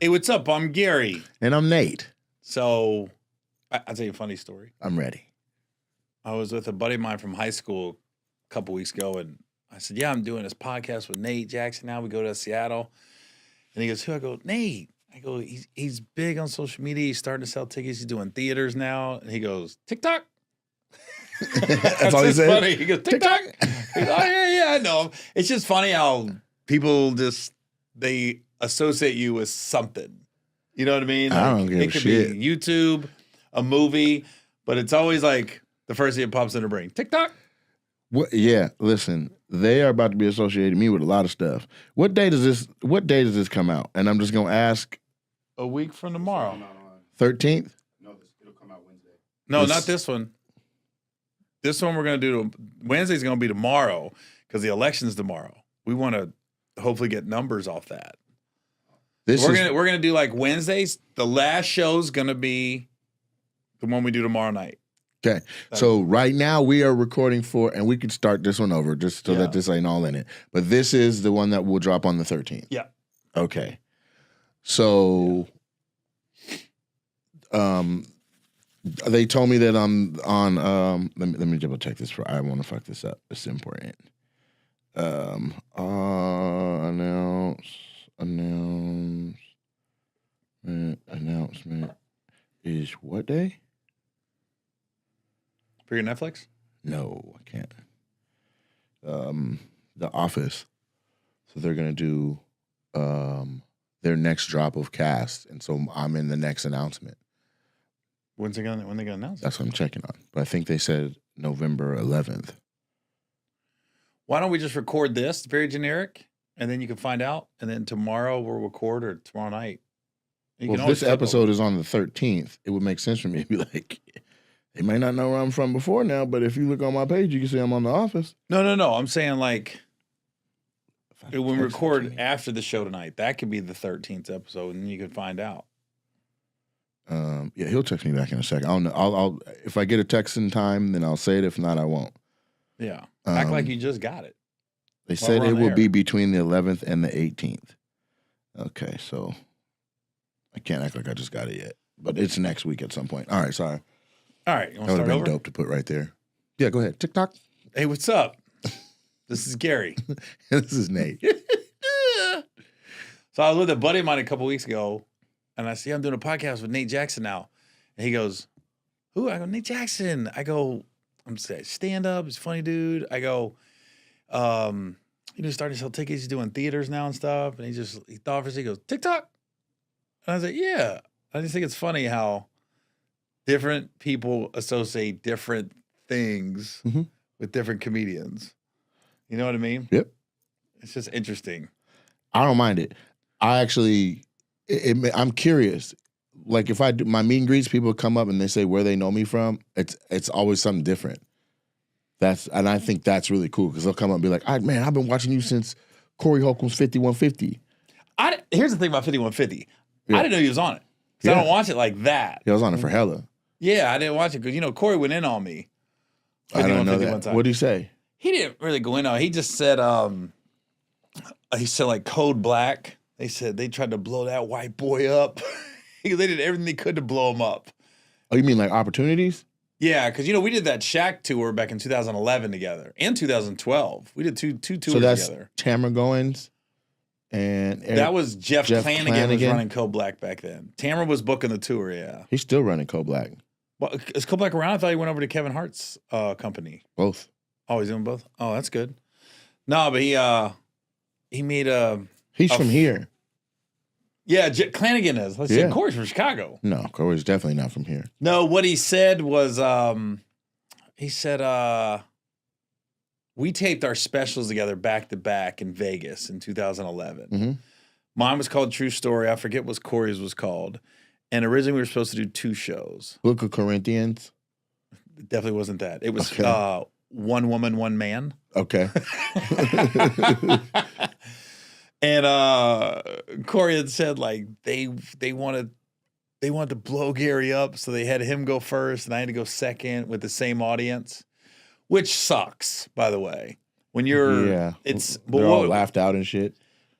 Hey, what's up? I'm Gary. And I'm Nate. So, I'll tell you a funny story. I'm ready. I was with a buddy of mine from high school a couple weeks ago, and I said, yeah, I'm doing this podcast with Nate Jackson now. We go to Seattle. And he goes, who? I go, Nate. I go, he's big on social media. He's starting to sell tickets. He's doing theaters now. And he goes, TikTok? That's all he said? Funny. He goes, TikTok? He goes, oh, yeah, I know. It's just funny how people they associate you with something. You know what I mean? Like, I don't give a shit. It could be YouTube, a movie, but it's always like the first thing that pops in their brain. TikTok? Yeah, listen, they are about to be associating me with a lot of stuff. What day does this come out? And I'm just gonna ask. A week from tomorrow. 13th? No, it'll come out Wednesday. No, not this one. This one we're gonna do. Wednesday's gonna be tomorrow because the election's tomorrow. We want to hopefully get numbers off that. We're gonna do like Wednesdays. The last show's gonna be the one we do tomorrow night. Okay. So right now we are recording and we can start this one over just so that this ain't all in it. But this is the one that will drop on the 13th. Yeah. Okay. So they told me that I'm on let me double check this I want to fuck this up. It's important. Announcement is what day? For your Netflix? No, I can't. The Office. So they're gonna do their next drop of cast, and so I'm in the next announcement. When they gonna announce it? That's what I'm checking on. But I think they said November 11th. Why don't we just record this? It's very generic, and then you can find out. And then tomorrow we'll record, or tomorrow night. Well, if this episode is on the 13th, it would make sense for me to be like, they might not know where I'm from before now, but if you look on my page, you can see I'm on The Office. No. I'm saying like when we record after the show tonight, that could be the 13th episode, and you can find out. Yeah, he'll text me back in a second. I'll if I get a text in time, then I'll say it. If not, I won't. Yeah, act like you just got it. They said it will be between the 11th and the 18th. Okay, so I can't act like I just got it yet, but it's next week at some point. All right, sorry. All right, you want that to would start have been over? dope to put right there. Yeah, go ahead. TikTok. Hey, what's up? This is Gary. This is Nate. So I was with a buddy of mine a couple weeks ago, and I see I'm doing a podcast with Nate Jackson now. And he goes, who? I go, Nate Jackson. I go, I'm saying stand-up. He's a funny dude. I go, starting to sell tickets. He's doing theaters now and stuff. And he thought for a second, he goes, TikTok? And I was like, yeah. I just think it's funny how different people associate different things with different comedians. You know what I mean? Yep. It's just interesting. I don't mind it. I actually, I'm curious. Like if I do my meet and greets, people come up and they say where they know me from. It's always something different. And I think that's really cool because they'll come up and be like, man, I've been watching you since Corey Holcomb's 5150. Here's the thing about 5150. Yeah. I didn't know he was on it because I don't watch it like that. Yeah, I was on it for hella. Yeah, I didn't watch it because Corey went in on me. I don't know that. What did he say? He didn't really go in on it. He just said, like Code Black. They said they tried to blow that white boy up. They did everything they could to blow him up. Oh, you mean like opportunities? Yeah, because we did that Shaq tour back in 2011 together and 2012. We did two tours together. So that's Tamara Goins and Eric, that was Jeff Flanagan was running Code Black back then. Tamara was booking the tour. Yeah, he's still running Code Black. Well, is Code Black around? I thought he went over to Kevin Hart's company. Both. Oh, he's doing both. Oh, that's good. No, but he made a. He's from here. Yeah, Flanagan is. Let's see. Corey's from Chicago. No, Corey's definitely not from here. No, what he said was, he said, we taped our specials together back to back in Vegas in 2011. Mm-hmm. Mine was called True Story. I forget what Corey's was called. And originally we were supposed to do 2 shows. Book of Corinthians? It definitely wasn't that. It was One Woman, One Man. Okay. And Corey had said like they wanted to blow Gary up, so they had him go first, and I had to go second with the same audience, which sucks, by the way. When you're, they're all laughed out and shit.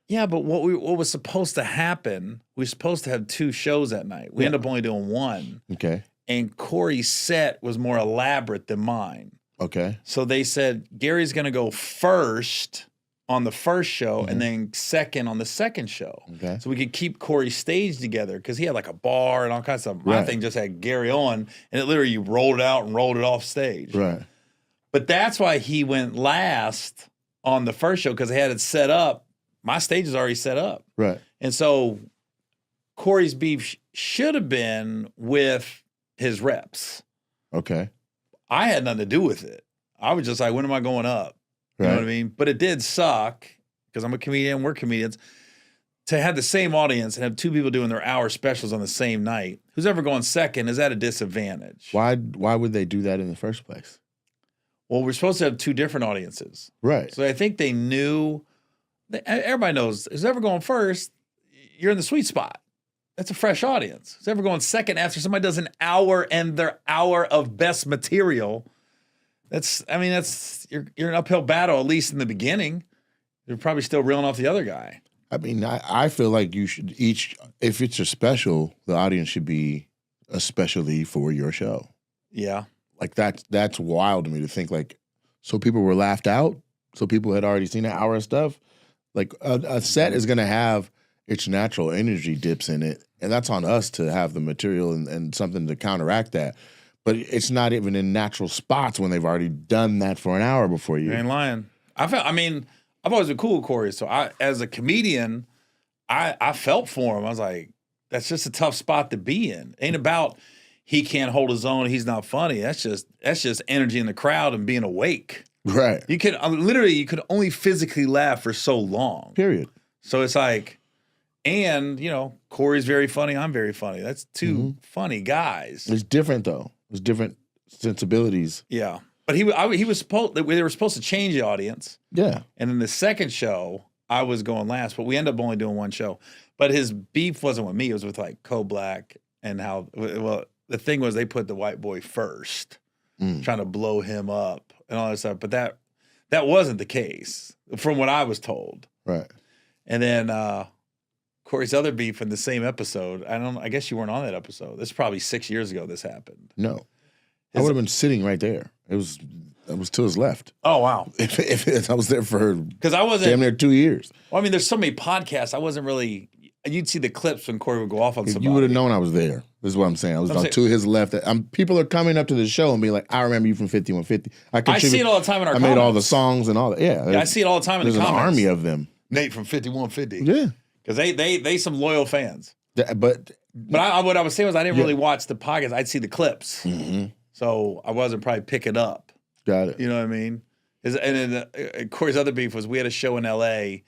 Yeah, but what was supposed to happen, we were supposed to have 2 shows that night. We ended up only doing 1. Okay. And Corey's set was more elaborate than mine. Okay. So they said, Gary's going to go first on the first show and then second on the second show. Okay. So we could keep Corey's stage together because he had like a bar and all kinds of stuff. My thing just had Gary on, and it literally you rolled it out and rolled it off stage. Right. But that's why he went last on the first show, because they had it set up. My stage is already set up. Right. And so Corey's beef should have been with his reps. Okay. I had nothing to do with it. I was just like, when am I going up? You know what I mean? But it did suck, because I'm a comedian, we're comedians, to have the same audience and have 2 people doing their hour specials on the same night. Who's ever going second is at a disadvantage. Why would they do that in the first place? Well, we're supposed to have 2 different audiences. Right. So I think they knew, everybody knows, who's ever going first, you're in the sweet spot. That's a fresh audience. Who's ever going second after somebody does an hour and their hour of best material, you're an uphill battle, at least in the beginning. You're probably still reeling off the other guy. I mean, I feel like you should if it's a special, the audience should be especially for your show. Yeah. Like that's wild to me to think, like, so people were laughed out, so people had already seen an hour of stuff. Like a set is going to have its natural energy dips in it, and that's on us to have the material and something to counteract that. But it's not even in natural spots when they've already done that for an hour before you. You ain't lying. I've always been cool with Corey, so as a comedian, I felt for him. I was like, that's just a tough spot to be in. Ain't about he can't hold his own, he's not funny. That's just energy in the crowd and being awake. Right. You could only physically laugh for so long. Period. So it's like, and Corey's very funny, I'm very funny. That's 2 funny guys. It's different though. It's different sensibilities. Yeah. But they were supposed to change the audience. Yeah. And then the second show, I was going last, but we ended up only doing 1 show. But his beef wasn't with me; it was with like Co-Black, and how the thing was they put the white boy first, trying to blow him up and all that stuff. But that wasn't the case from what I was told. Right. And then Corey's other beef in the same episode. I guess you weren't on that episode. This is probably 6 years ago. This happened. No. I would have been sitting right there. I was to his left. Oh wow! If I was there for because I wasn't damn near 2 years. Well, I mean, there's so many podcasts. I wasn't really. You'd see the clips when Corey would go off on somebody. You would have known I was there. This is what I'm saying. I was to his left. People are coming up to the show and be like, "I remember you from 5150." I see it all the time in our. I comments. made all the songs and all that. Yeah, I see it all the time in the comments. There's an army of them. Nate from 5150. Yeah, because they some loyal fans. But what I was saying was I didn't really watch the podcast. I'd see the clips. So I wasn't probably picking up. Got it. You know what I mean? And then Corey's other beef was we had a show in L.A.,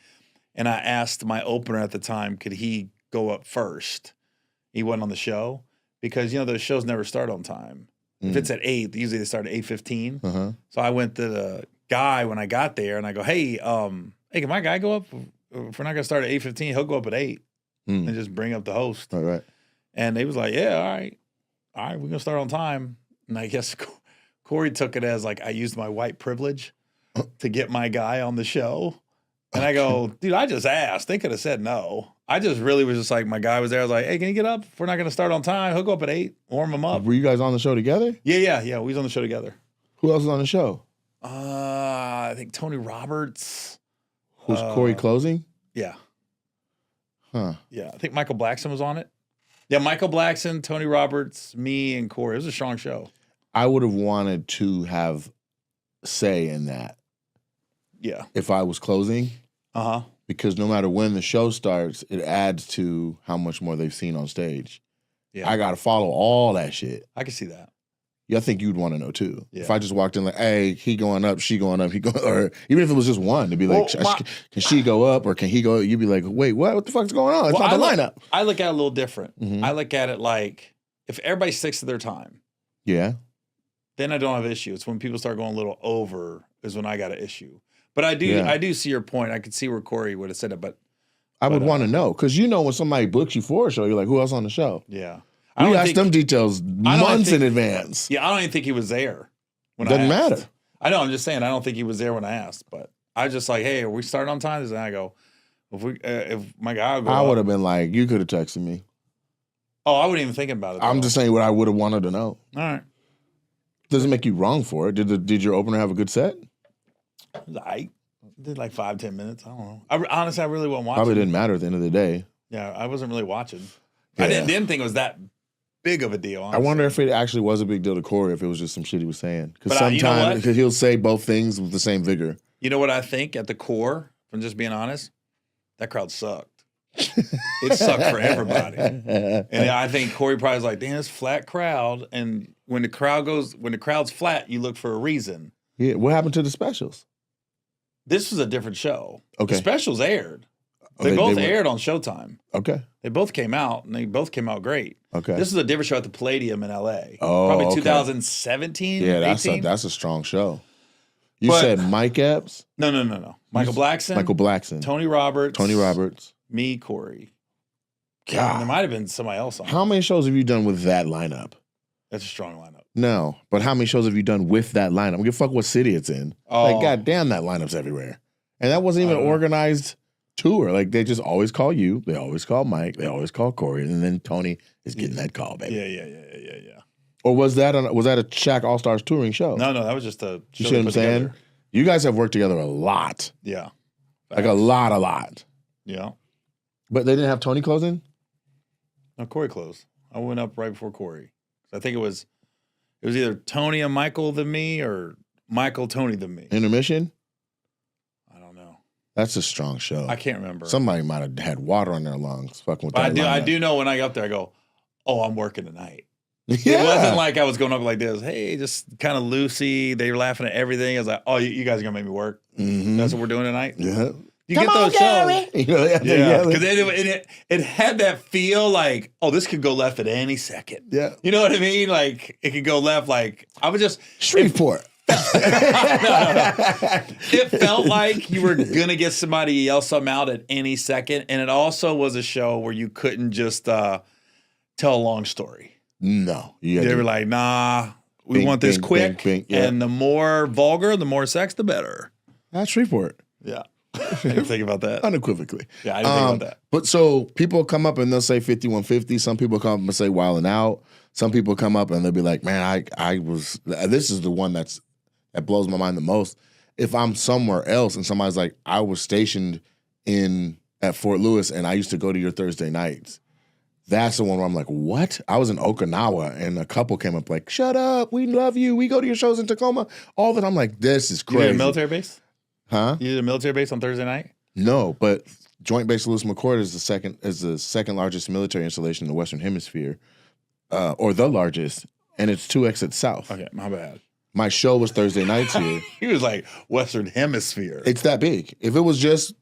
and I asked my opener at the time, could he go up first? He wasn't on the show because, those shows never start on time. If it's at 8, usually they start at 8:15. So I went to the guy when I got there, and I go, hey, can my guy go up? If we're not going to start at 8:15, he'll go up at 8 and just bring up the host. All right. And they was like, yeah, all right, we're going to start on time. And I guess Corey took it as like I used my white privilege to get my guy on the show. And I go, dude, I just asked. They could have said no. I just really was just like, my guy was there. I was like, hey, can you get up? If we're not going to start on time, he'll go up at 8, warm him up. Were you guys on the show together? Yeah. We was on the show together. Who else was on the show? I think Tony Roberts. Who's Corey closing? Yeah. Huh. Yeah. I think Michael Blackson was on it. Yeah, Michael Blackson, Tony Roberts, me, and Corey. It was a strong show. I would have wanted to have say in that. Yeah. If I was closing. Because no matter when the show starts, it adds to how much more they've seen on stage. Yeah. I got to follow all that shit. I can see that. Yeah, I think you'd want to know too. Yeah. If I just walked in like, hey, he going up, she going up, he going, or even if it was just one, to be like, can she go up or can he go? You'd be like, wait, what? What the fuck's going on? It's not the lineup. I look at it a little different. I look at it like if everybody sticks to their time. Yeah. Then I don't have issue. It's when people start going a little over is when I got an issue. But I do see your point. I could see where Corey would have said it, but I would want to know because when somebody books you for a show, you're like, who else on the show? Yeah. We asked them details months in advance. Yeah, I don't even think he was there when Doesn't I asked. matter. I know, I'm just saying, I don't think he was there when I asked, but I was just like, hey, are we starting on time? And I go, If my guy would go I up- would have been like, you could have texted me. Oh, I wasn't even thinking about it. I'm though. just saying what I would have wanted to know. All right. Doesn't make you wrong for it. Did your opener have a good set? I did like 5-10 minutes. I don't know. Honestly, I really wasn't watching. Probably didn't matter at the end of the day. Yeah, I wasn't really watching. Yeah. I didn't think it was that big of a deal. Honestly. I wonder if it actually was a big deal to Corey, if it was just some shit he was saying. Because But, you know sometimes what? he'll say both things with the same vigor. You know what I think at the core, from just being honest? That crowd sucked. It sucked for everybody. And I think Corey probably was like, damn, it's flat crowd. And when the crowd's flat, you look for a reason. Yeah, what happened to the specials? This was a different show. Okay. The specials aired. Oh, They both were- aired on Showtime. Okay. They both came out, and they both came out great. Okay. This is a different show at the Palladium in L.A. Oh, Probably okay. 2017, Yeah, 18? that's a strong show. You But- said Mike Epps, No. Michael Blackson, Michael Blackson, Tony Roberts, me, Corey. God. There might have been somebody else on. How many shows have you done with that lineup? That's a strong lineup. No, but how many shows have you done with that lineup? I don't give a fuck what city it's in. Oh. Like, goddamn, that lineup's everywhere. And that wasn't even I an don't know. organized tour. Like, they just always call you. They always call Mike. They always call Corey. And then Tony is getting that call, baby. Yeah. Or was that a Shaq All-Stars touring show? No, that was just a You show see they what I'm put saying? together. You guys have worked together a lot. Yeah. Like a lot. Yeah. But they didn't have Tony closing? No, Corey closed. I went up right before Corey. I think it was either Tony and Michael than me or Michael, Tony than me. Intermission? I don't know. That's a strong show. I can't remember. Somebody might have had water on their lungs fucking with But that I lineup. do know when I got there, I go, oh, I'm working tonight. Yeah. It wasn't like I was going up like this. Hey, just kind of loosey. They were laughing at everything. I was like, oh, you guys are going to make me work. Mhm. That's what we're doing tonight? Yeah. You Come get those on, Gary. shows. You know, Yeah, yelling. because it had that feel like, oh, this could go left at any second. Yeah. You know what I mean? Like, it could go left. Like, I was just, Shreveport. it felt like you were going to get somebody to yell something out at any second. And it also was a show where you couldn't just tell a long story. No. You They gotta were do- like, nah, we Bing, want this bing, quick. bing, bing, yeah. And the more vulgar, the more sex, the better. That's Shreveport. Yeah. I didn't think about that. Unequivocally. Yeah, I didn't think about that. But so people come up and they'll say 5150. Some people come up and say Wildin' Out. Some people come up and they'll be like, man, I was, this is the one that blows my mind the most. If I'm somewhere else and somebody's like, I was stationed at Fort Lewis and I used to go to your Thursday nights. That's the one where I'm like, what? I was in Okinawa and a couple came up like, shut up, we love you. We go to your shows in Tacoma. All that I'm like, this is You did crazy. a military base? Huh? You did a military base on Thursday night? No, but Joint Base Lewis McChord is the second largest military installation in the Western Hemisphere, or the largest, and it's 2 exits south. Okay, my bad. My show was Thursday nights here. He was like, Western Hemisphere. It's that big. If it was just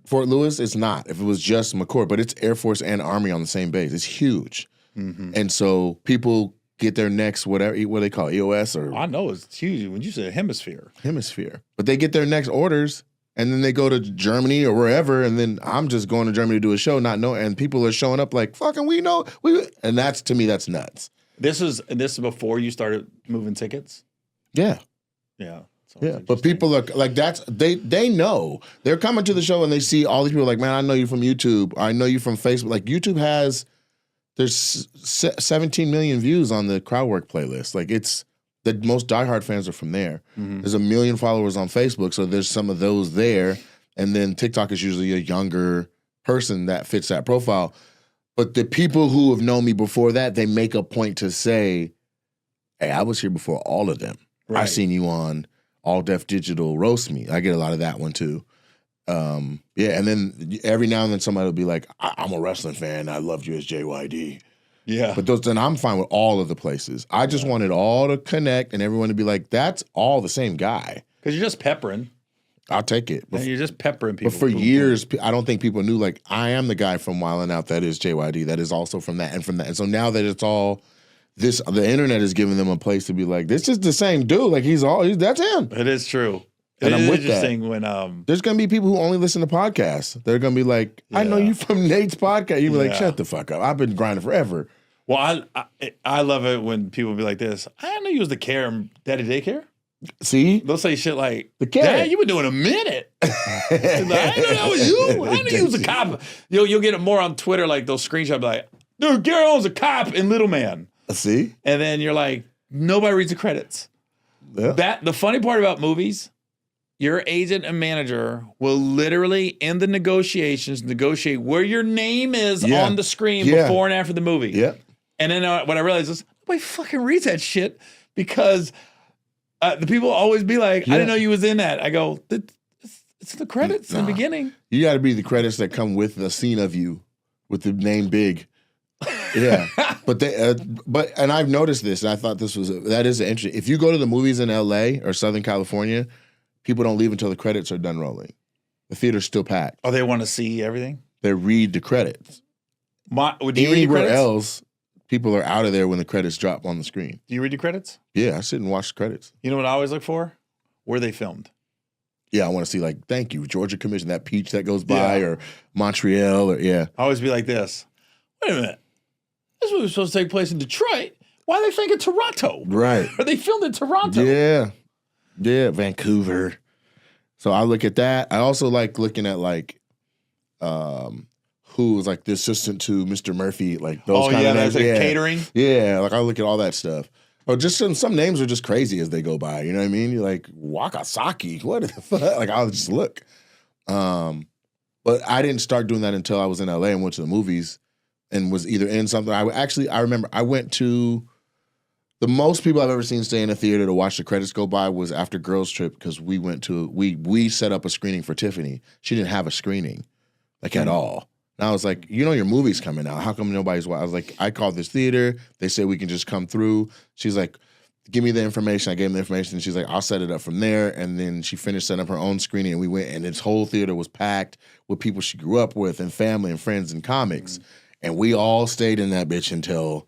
Fort Lewis, it's not. If it was just McChord, but it's Air Force and Army on the same base. It's huge. Mm-hmm. And so people get their next what they call EOS or I know it's huge when you say hemisphere. hemisphere. But they get their next orders and then they go to Germany or wherever, and then I'm just going to Germany to do a show, not knowing, and people are showing up like, fucking and that's, to me, that's nuts. This is before you started moving tickets? Yeah. Yeah. Yeah. But people are like, they know. They're coming to the show and they see all these people like, man, I know you from YouTube. I know you from Facebook. Like YouTube there's 17 million views on the Crowdwork playlist. Like it's, the most diehard fans are from there. Mm-hmm. There's 1 million followers on Facebook, so there's some of those there. And then TikTok is usually a younger person that fits that profile. But the people who have known me before that, they make a point to say, hey, I was here before all of them. Right. I seen you on All Def Digital Roast Me. I get a lot of that one too. Yeah, and then every now and then somebody will be like, I'm a wrestling fan. I loved you as JYD. Yeah. But then I'm fine with all of the places. I just wanted all to connect and everyone to be like, that's all the same guy. Because you're just peppering. I'll take it. You're just peppering people. But for Boom, years, I don't think people knew, like, I am the guy from Wildin' Out that is JYD, that is also from that and from that. And so now that it's all this, the internet is giving them a place to be like, this is the same dude. Like, that's him. boom. It is true. And It I'm is with that. interesting when There's going to be people who only listen to podcasts. They're going to be like, I know Yeah. you from Nate's podcast. You'll be like, Yeah. shut the fuck up. I've been grinding forever. Well, I love it when people be like this. I didn't know you was the Daddy Daycare. See? They'll say shit like, The cat. Dad, you've been doing a minute. Like, I didn't know that was you. I didn't use a cop. You'll get it more on Twitter, like those screenshots like, dude, Gary owns a cop in Little Man. See? And then you're like, nobody reads the credits. Yeah. The funny part about movies, your agent and manager will literally, in the negotiations, negotiate where your name is on the screen before and after the movie. Yeah. And then what I realized is, nobody fucking reads that shit because the people always be like, I didn't know you was in that. I go, it's the credits in the beginning. You got to be the credits that come with the scene of you with the name big. Yeah. And I've noticed this, and I thought that is interesting. If you go to the movies in LA or Southern California, people don't leave until the credits are done rolling. The theater's still packed. Oh, they want to see everything? They read the credits. Do you read the Anywhere credits? else, people are out of there when the credits drop on the screen. Do you read the credits? Yeah, I sit and watch the credits. You know what I always look for? Where they filmed. Yeah, I want to see like, thank you, Georgia Commission, that peach that goes by, or Montreal, or I always be like this. Wait a minute. This was supposed to take place in Detroit. Why are they thinking Toronto? Right. Are they filmed in Toronto? Yeah. Yeah, Vancouver. So I look at that. I also like looking at like who was like the assistant to Mr. Murphy, like those kind of names. That's like catering. Yeah, like I look at all that stuff. Or just some names are just crazy as they go by. You know what I mean? You're like, Wakasaki, what the fuck? Like I'll just look. But I didn't start doing that until I was in LA and went to the movies and was either in something. I remember I went to the most people I've ever seen stay in a theater to watch the credits go by was after Girls Trip because we set up a screening for Tiffany. She didn't have a screening, like at all. And I was like, your movie's coming out. How come nobody's watching? I was like, I called this theater. They said we can just come through. She's like, give me the information. I gave them the information. And she's like, I'll set it up from there. And then she finished setting up her own screening. And we went, and this whole theater was packed with people she grew up with and family and friends and comics. Mm-hmm. And we all stayed in that bitch until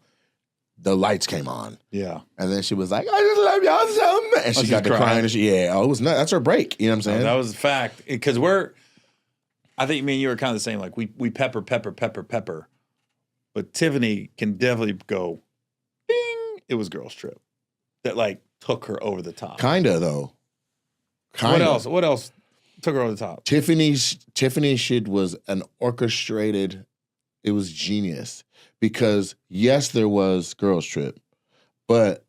the lights came on. Yeah. And then she was like, I just love y'all so much. And she got to crying. And it was nuts. That's her break. You know what I'm saying? That was a fact. Because I think me and you were kind of the same. Like, we pepper. But Tiffany can definitely go, ding. It was Girls Trip. That, like, took her over the top. Kinda, though. What else took her over the top? Tiffany's shit was an orchestrated, it was genius. Because, yes, there was Girls Trip, but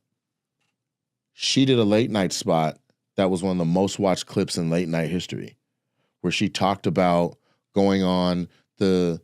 she did a late night spot that was one of the most watched clips in late night history, where she talked about going on the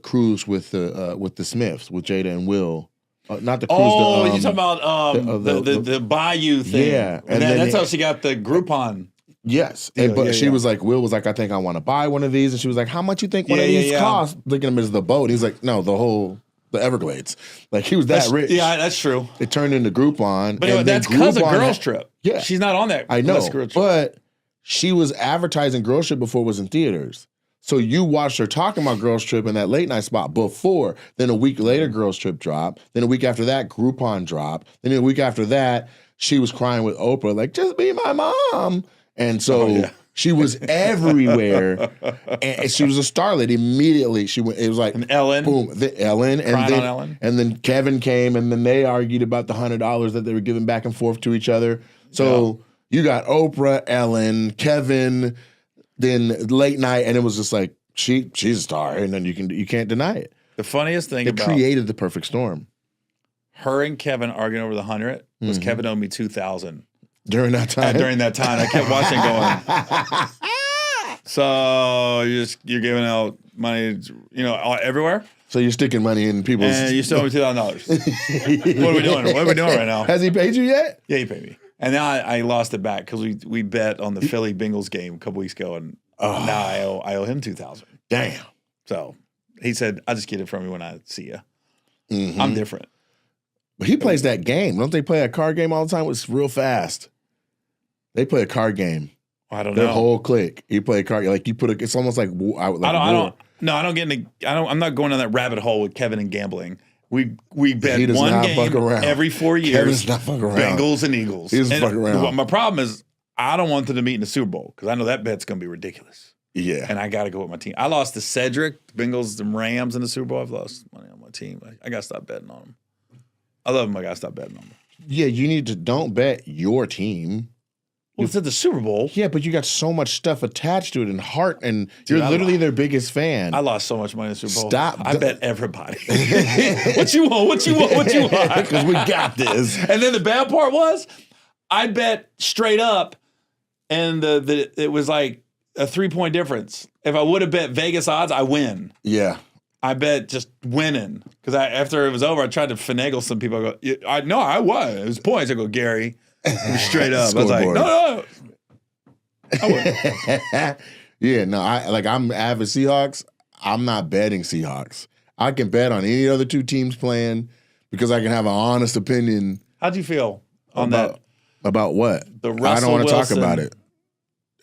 cruise with the Smiths, with Jada and Will. Not the cruise. Oh, you're talking about the Bayou thing. Yeah. And that's how she got the Groupon. Yes. She was like, Will was like, I think I want to buy one of these. And she was like, how much you think one of these costs? Looking at him as the boat. He's like, no, the Everglades. Like, he was that rich. Yeah, that's true. It turned into Groupon. But anyway, that's because of Girls Trip. Yeah. She's not on that. I know. But she was advertising Girls Trip before it was in theaters. So you watched her talking about Girls Trip in that late night spot before. Then a week later, Girls Trip dropped. Then a week after that, Groupon dropped. Then a week after that, she was crying with Oprah, like, just be my mom. And so she was everywhere. And she was a starlet immediately. She went. It was like and Ellen, boom, Ellen, crying on Ellen. And then Kevin came, and then they argued about the $100 that they were giving back and forth to each other. So you got Oprah, Ellen, Kevin, then late night, and it was just like she's a star, and then you can't deny it. The funniest thing it created the perfect storm. Her and Kevin arguing over the 100 was Kevin owed me 2,000. During that time? I kept watching going, so you're giving out money, everywhere? So you're sticking money in people's... And you still owe me $2,000. What are we doing? What are we doing right now? Has he paid you yet? Yeah, he paid me. And now I lost it back because we bet on the Philly Bengals game a couple weeks ago, and now I owe him $2,000. Damn. So he said, I'll just get it from you when I see you. Mm-hmm. I'm different. But he plays that game. Don't they play a card game all the time? It's real fast. They play a card game. I don't know. Their whole clique. You play a card. Like you put a. It's almost like I don't. No, I don't get into. I'm not going down that rabbit hole with Kevin and gambling. We bet one game every 4 years. Kevin's not fucking around. Bengals and Eagles. He doesn't fuck around. My problem is I don't want them to meet in the Super Bowl because I know that bet's going to be ridiculous. Yeah. And I got to go with my team. I lost to Cedric, the Bengals, the Rams in the Super Bowl. I've lost money on my team. I got to stop betting on them. I love them. I got to stop betting on them. Yeah, you need to don't bet your team. Well, it's at the Super Bowl. Yeah, but you got so much stuff attached to it and heart, and Dude, you're literally their biggest fan. I lost so much money in the Super Bowl. Stop. I bet everybody. What you want? What you want? What you want? Because we got this. And then the bad part was, I bet straight up, and it was like a 3-point difference. If I would have bet Vegas odds, I win. Yeah. I bet just winning. Because after it was over, I tried to finagle some people. I go, I won. It was points. I go, Gary, straight up. I was like, no. I win. Yeah, no, I'm avid Seahawks. I'm not betting Seahawks. I can bet on any other two teams playing because I can have an honest opinion. How'd you feel on that? About what? The Russell I don't want to talk Wilson. about it.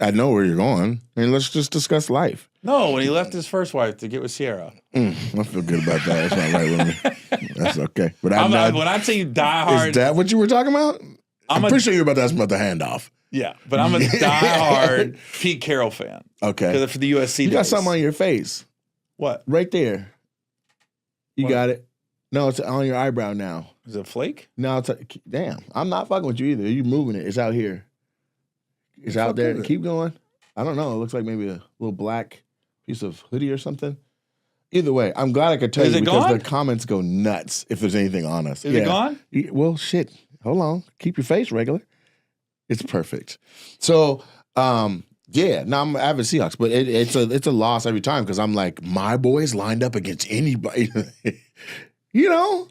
I know where you're going. I mean, let's just discuss life. No, when he left his first wife to get with Sierra. I feel good about that. That's not right with me. That's okay. But when I say diehard, is that what you were talking about? I'm pretty sure you were about to ask me about the handoff. Yeah, but I'm a diehard Pete Carroll fan. Okay. Because for the USC You got days. something on your face. What? Right there. You What? got it. No, it's on your eyebrow now. Is it a flake? No, damn. I'm not fucking with you either. You moving it. It's out here. It's out there. is it? Keep going. I don't know. It looks like maybe a little black piece of hoodie or something. Either way, I'm glad I could tell Is you it because gone? the comments go nuts if there's anything on us. Is it gone? Well, shit. Hold on. Keep your face regular. It's perfect. So, yeah, now I'm avid Seahawks, but it's a loss every time because I'm like, my boys lined up against anybody. You know?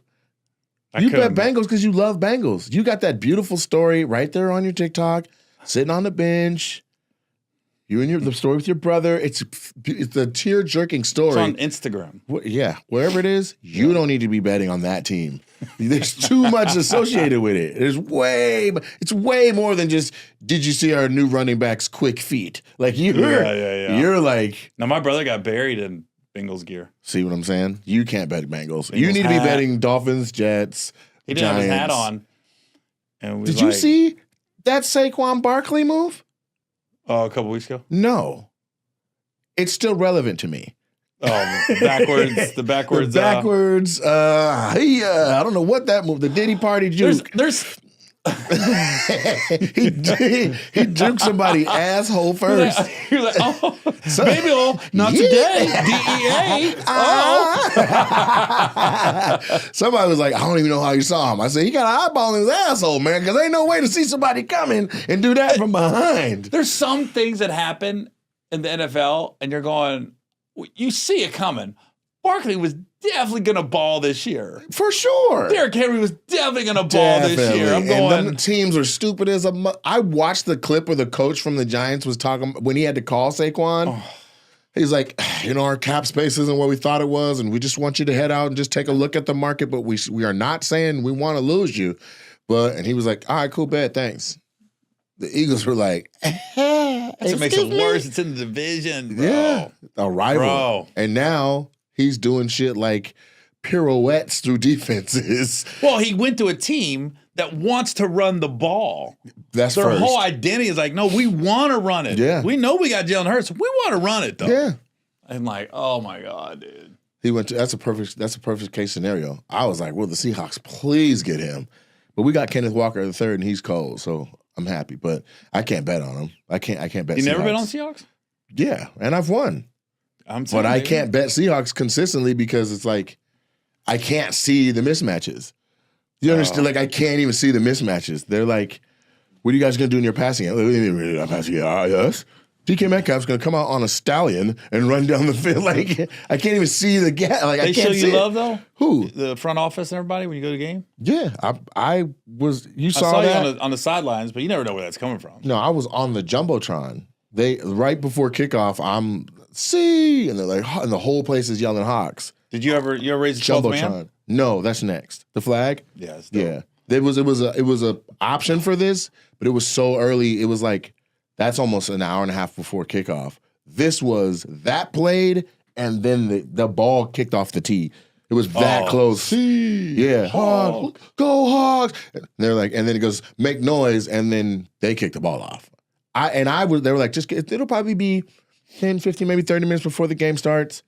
You bet Bengals because you love Bengals. You got that beautiful story right there on your TikTok, sitting on the bench. You and the story with your brother. It's a tear-jerking story. It's on Instagram. Yeah, wherever it is, you don't need to be betting on that team. There's too much associated with it. It's way more than just, did you see our new running back's quick feet? Like you're like. Now my brother got buried in Bengals gear. See what I'm saying? You can't bet Bengals. You need to be betting Dolphins, Jets, He didn't Giants. have his hat on. And Did you see that Saquon Barkley move? Oh, a couple weeks ago? No. It's still relevant to me. Oh, backwards. The backwards. I don't know what that move. The Diddy party juke. There's he juked somebody asshole first. You're like, oh, baby, not today. DEA. Somebody was like, I don't even know how you saw him. I said, he got an eyeball in his asshole, man, because ain't no way to see somebody coming and do that from behind. There's some things that happen in the NFL, and you're going, you see it coming. Barkley was definitely going to ball this year. For sure. Derrick Henry was definitely going to ball this year. I'm going. And them teams are stupid as a. I watched the clip where the coach from the Giants was talking when he had to call Saquon. Oh. He's like, our cap space isn't what we thought it was, and we just want you to head out and just take a look at the market, but we are not saying we want to lose you. And he was like, all right, cool, bet, thanks. The Eagles were like, it makes it worse. It's in the division, bro. Yeah, a rival. Bro. And now he's doing shit like pirouettes through defenses. Well, he went to a team that wants to run the ball. That's their first. whole identity is like, no, we want to run it. Yeah. We know we got Jalen Hurts. We want to run it though. Yeah. And like, oh my God, dude. He went to that's a perfect case scenario. I was like, will the Seahawks please get him? But we got Kenneth Walker the third and he's cold, so I'm happy. But I can't bet on him. I can't bet You Seahawks. never bet on Seahawks? Yeah, and I've won. But I can't bet Seahawks consistently because it's like I can't see the mismatches. You understand? Like I can't even see the mismatches. They're like, what are you guys going to do in your passing game? Passing game. Yes. DK Metcalf's going to come out on a stallion and run down the field. Like I can't even see the gap. Like they I can't show see you love though. Who? The front office and everybody when you go to the game. Yeah, I was. You saw, I saw that you on the sidelines, but you never know where that's coming from. No, I was on the jumbotron. They right before kickoff. I'm and they're like, and the whole place is yelling Hawks. Did you ever raise the 12th man? No, that's next. The flag. Yeah, yeah. It was a option for this, but it was so early. It was like that's almost an hour and a half before kickoff. This was that played, and then the ball kicked off the tee. It was that close. Yeah, Hogs, go Hogs. And they're like, and then it goes make noise, and then they kicked the ball off. They were like, it'll probably be 10, 15, maybe 30 minutes before the game starts.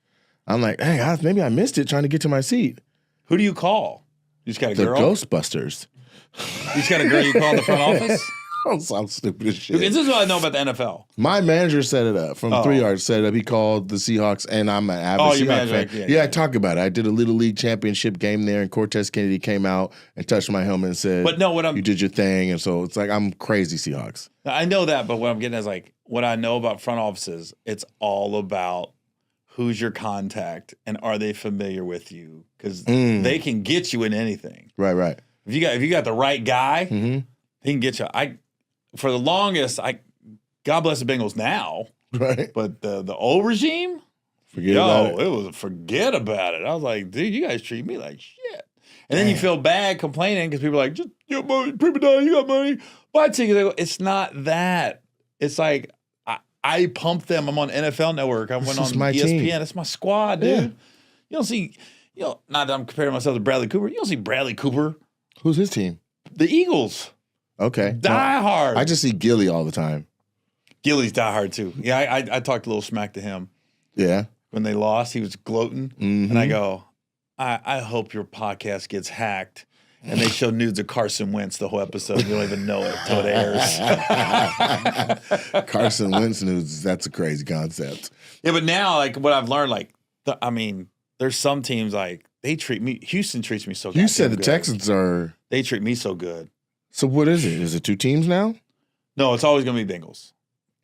I'm like, hey, maybe I missed it trying to get to my seat. Who do you call? You just got a girl? The Ghostbusters. You just got a girl you call in the front office? I'm stupid as shit. This is what I know about the NFL. My manager set it up from 3 yards. Set it up. He called the Seahawks, and I'm an avid Seahawks fan. Yeah, I talk about it. I did a Little League championship game there, and Cortez Kennedy came out and touched my helmet and said, "But no, you did your thing." And so it's like I'm crazy Seahawks. I know that, but what I'm getting is like what I know about front offices. It's all about who's your contact and are they familiar with you, because they can get you in anything. Right. If you got the right guy, he can get you. For the longest, God bless the Bengals now. Right. But the old regime, forget about it. I was like, dude, you guys treat me like shit. And then you feel bad complaining because people are like, just get money, prima donna, you got money. Buy tickets. It's not that. It's like I pump them. I'm on NFL Network. I went on ESPN. Team. It's my squad, dude. Yeah. You don't see, not that I'm comparing myself to Bradley Cooper. You don't see Bradley Cooper. Who's his team? The Eagles. Okay. Die hard. I just see Gilly all the time. Gilly's die hard too. Yeah, I talked a little smack to him. Yeah. When they lost, he was gloating. And I go, I hope your podcast gets hacked and they show nudes of Carson Wentz the whole episode. You don't even know it until it airs. Carson Wentz nudes, that's a crazy concept. Yeah, but now, like, what I've learned, like, there's some teams, like, Houston treats me so good. You said the Texans are. They treat me so good. So what is it? Is it 2 teams now? No, it's always going to be Bengals.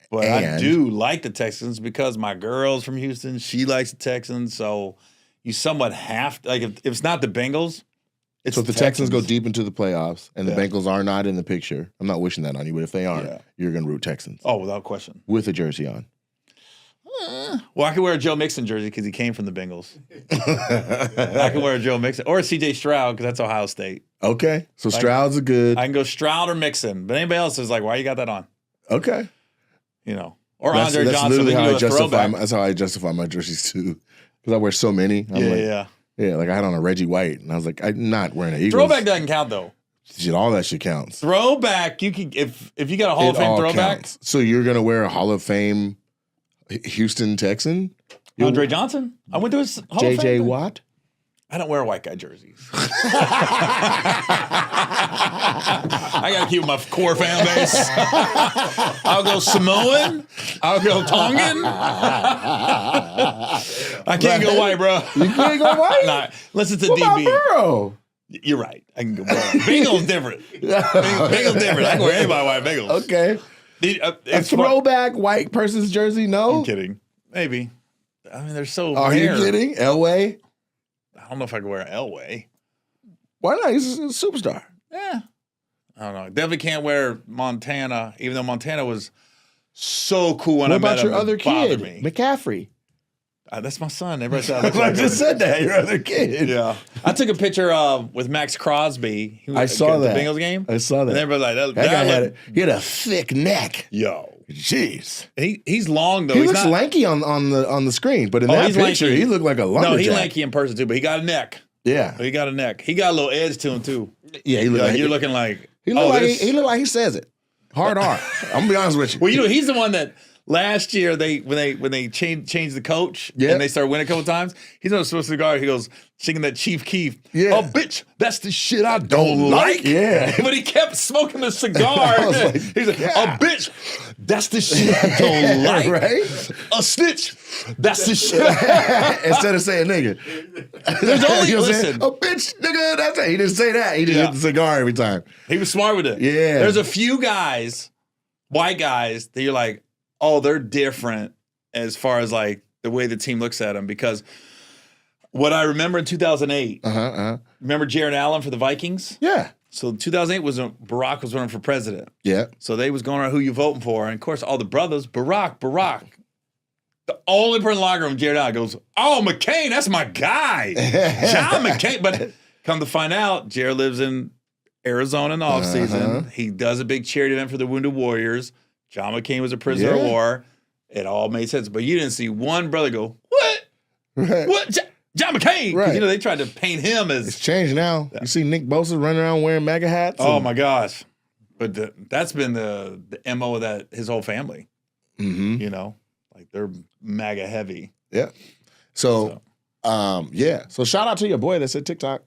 But I do like the Texans because my girl's from Houston. She likes the Texans. So you somewhat have to, like, if it's not the Bengals, it's so if the Texans go deep into the playoffs and the Bengals are not in the picture, I'm not wishing that on you, but if they aren't, you're going to root Texans. Oh, without question. With a jersey on. Well, I could wear a Joe Mixon jersey because he came from the Bengals. I can wear a Joe Mixon or a C.J. Stroud because that's Ohio State. Okay, so Stroud's a good. I can go Stroud or Mixon, but anybody else is like, why you got that on? Okay, or Andre Johnson. That's how I justify my jerseys too, because I wear so many. Yeah. Like I had on a Reggie White, and I was like, I'm not wearing an Eagles. Throwback doesn't count though. Shit, all that shit counts. Throwback, you can if you got a Hall of Fame throwback. Counts. So you're gonna wear a Hall of Fame Houston Texan? Andre Johnson? I went to his Hall of Fame. J.J. Watt? I don't wear white guy jerseys. I got to keep my core fan base. I'll go Samoan. I'll go Tongan. I can't go white, bro. You can't go white? Nah, listen to what DB. About Burrow? You're right. I can go white. Bengals different. Bengals different. I can wear anybody white Bengals. Okay. A throwback white person's jersey? No? I'm kidding. Maybe. I mean, they're so Are rare. you kidding? Elway? I don't know if I could wear Elway. Why not? He's a superstar. Yeah. I don't know. Definitely can't wear Montana, even though Montana was so cool when I met him. What about your other kid, me. McCaffrey? That's my son. Everybody said I just said that. Your other kid. Yeah. I took a picture with Max Crosby. I saw that. The Bengals game. I saw that. And everybody like, that guy had a thick neck. Yo. Jeez. He's long though. He looks lanky on the screen, but in that picture, lanky. He looked like a lumberjack. No, he's lanky in person too, but he got a neck. Yeah. He got a neck. He got a little edge to him too. Yeah, he looked like you're looking like he looked like he says it. Hard R. I'm gonna be honest with you. Well, he's the one that last year when they changed the coach and they started winning a couple times, he's on a Swiss cigar. He goes singing that Chief Keef. Yeah. Oh, bitch, that's the shit I don't like. Yeah. But he kept smoking the cigar. Like, he's like, oh, bitch, that's the shit I don't like. Right? A snitch, that's the shit. Instead of saying nigga. There's only, listen. Oh, bitch, nigga, that's it. He didn't say that. He just hit the cigar every time. He was smart with it. Yeah. There's a few guys, white guys, that you're like, oh, they're different as far as like the way the team looks at them. Because what I remember in 2008, remember Jared Allen for the Vikings? Yeah. So 2008 was when Barack was running for president. Yeah. So they was going around who you voting for. And of course, all the brothers, Barack. The only person in the locker room, Jared Allen, goes, oh, McCain, that's my guy. John McCain. But come to find out, Jared lives in Arizona in the offseason. He does a big charity event for the Wounded Warriors. John McCain was a prisoner of war. It all made sense. But you didn't see one brother go, what? Right. What? John McCain? Because, they tried to paint him as... It's changed now. You see Nick Bosa running around wearing MAGA hats? Oh, my gosh. But that's been the MO of that, his whole family. Mm-hmm. Like they're MAGA heavy. Yeah. So shout out to your boy that said TikTok.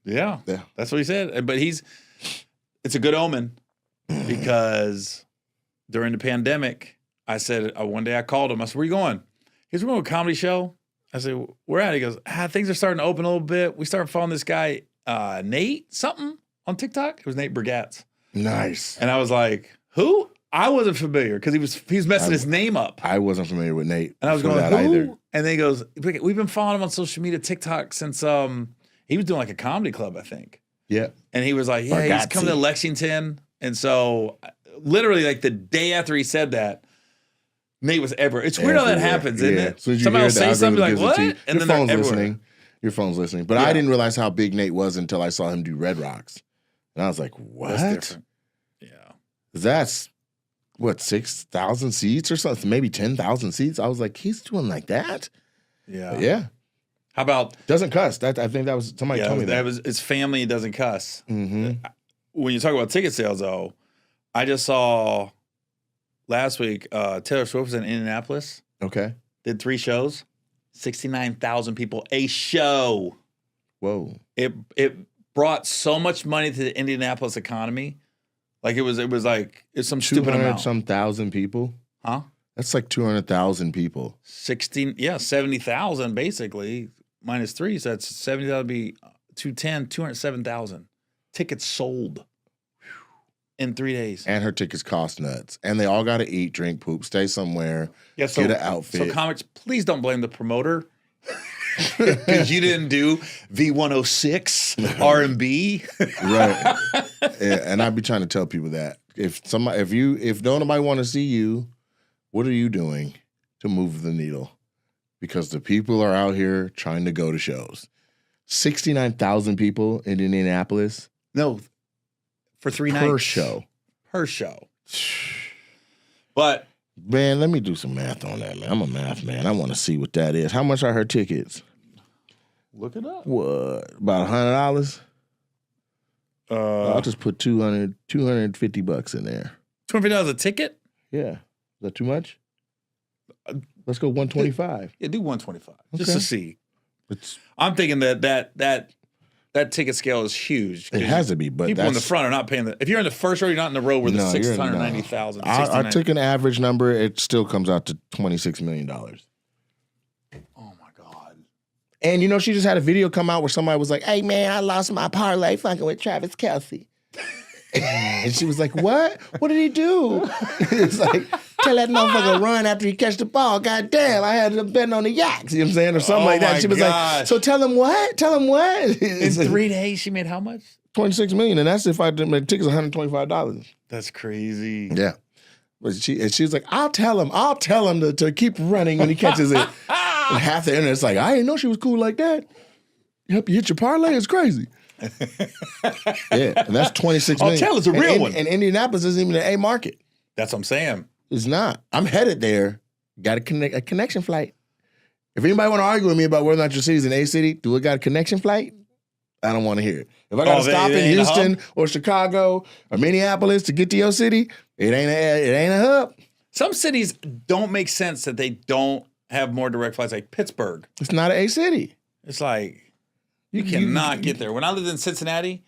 Yeah. That's what he said. But it's a good omen. because during the pandemic, I said, one day I called him. I said, where you going? He said, we're going to a comedy show. I said, where at? He goes, things are starting to open a little bit. We started following this guy, Nate something on TikTok. It was Nate Burgatz. Nice. And I was like, who? I wasn't familiar because he was messing his name up. I wasn't familiar with Nate. And I was going, that who? either. And then he goes, we've been following him on social media, TikTok, since he was doing like a comedy club, I think. Yeah. And he was like, yeah, he's coming to Lexington. And so literally like the day after he said that, Nate was everywhere. It's weird how that happens, isn't it? Somebody will say something like, what? And then they're everywhere. Your phone's listening. But I didn't realize how big Nate was until I saw him do Red Rocks. And I was like, what? That's different. Yeah. That's, what, 6,000 seats or something? Maybe 10,000 seats? I was like, he's doing like that? Yeah. But yeah. How about... Doesn't cuss. I think that was... Somebody told me that. It's family, it doesn't cuss. Mm-hmm. When you talk about ticket sales, though, I just saw last week Taylor Swift was in Indianapolis. Okay. Did 3 shows. 69,000 people a show. Whoa. It brought so much money to the Indianapolis economy. Like it was like it's some stupid amount. Some thousand people? Huh? That's like 200,000 people. 70,000 basically. Minus 3, so that's 70,000 would be 207,000. Tickets sold in 3 days. And her tickets cost nuts. And they all got to eat, drink, poop, stay somewhere, get an outfit. So comics, please don't blame the promoter. Because you didn't do V106 R&B. Right. And I'd be trying to tell people that. If nobody want to see you, what are you doing to move the needle? Because the people are out here trying to go to shows. 69,000 people in Indianapolis. No, for 3 nights. Per show. But man, let me do some math on that, man. I'm a math man. I want to see what that is. How much are her tickets? Look it up. What? About $100? I'll just put $250 in there. $250 a ticket? Yeah. Is that too much? Let's go 125. Yeah, do 125 just to see. It's, I'm thinking that ticket scale is huge. It has to be, but people in the front are not paying if you're in the first row, you're not in the row where the 690,000. I took an average number. It still comes out to $26 million. Oh my God. And you know, she just had a video come out where somebody was like, hey man, I lost my parlay fucking with Travis Kelce. And she was like, what? What did he do? It's like, tell that motherfucker to run after he catch the ball. God damn, I had to bet on the Yaks. You know what I'm saying? Or something like that. She was like, so tell him what? Tell him what? In 3 days, she made how much? $26 million. And that's if I did my tickets $125. That's crazy. Yeah. But she was like, I'll tell him to keep running when he catches it. And half the internet's like, I didn't know she was cool like that. Help you hit your parlay? It's crazy. Yeah, and that's $26 million. I'll tell it's a real one. And Indianapolis isn't even an A market. That's what I'm saying. It's not. I'm headed there. Got a connection flight. If anybody want to argue with me about whether or not your city's an A city, do it got a connection flight? I don't want to hear it. If I got to stop in Houston or Chicago or Minneapolis to get to your city, it ain't a hub. Some cities don't make sense that they don't have more direct flights, like Pittsburgh. It's not an A city. It's like you cannot get there. When I lived in Cincinnati,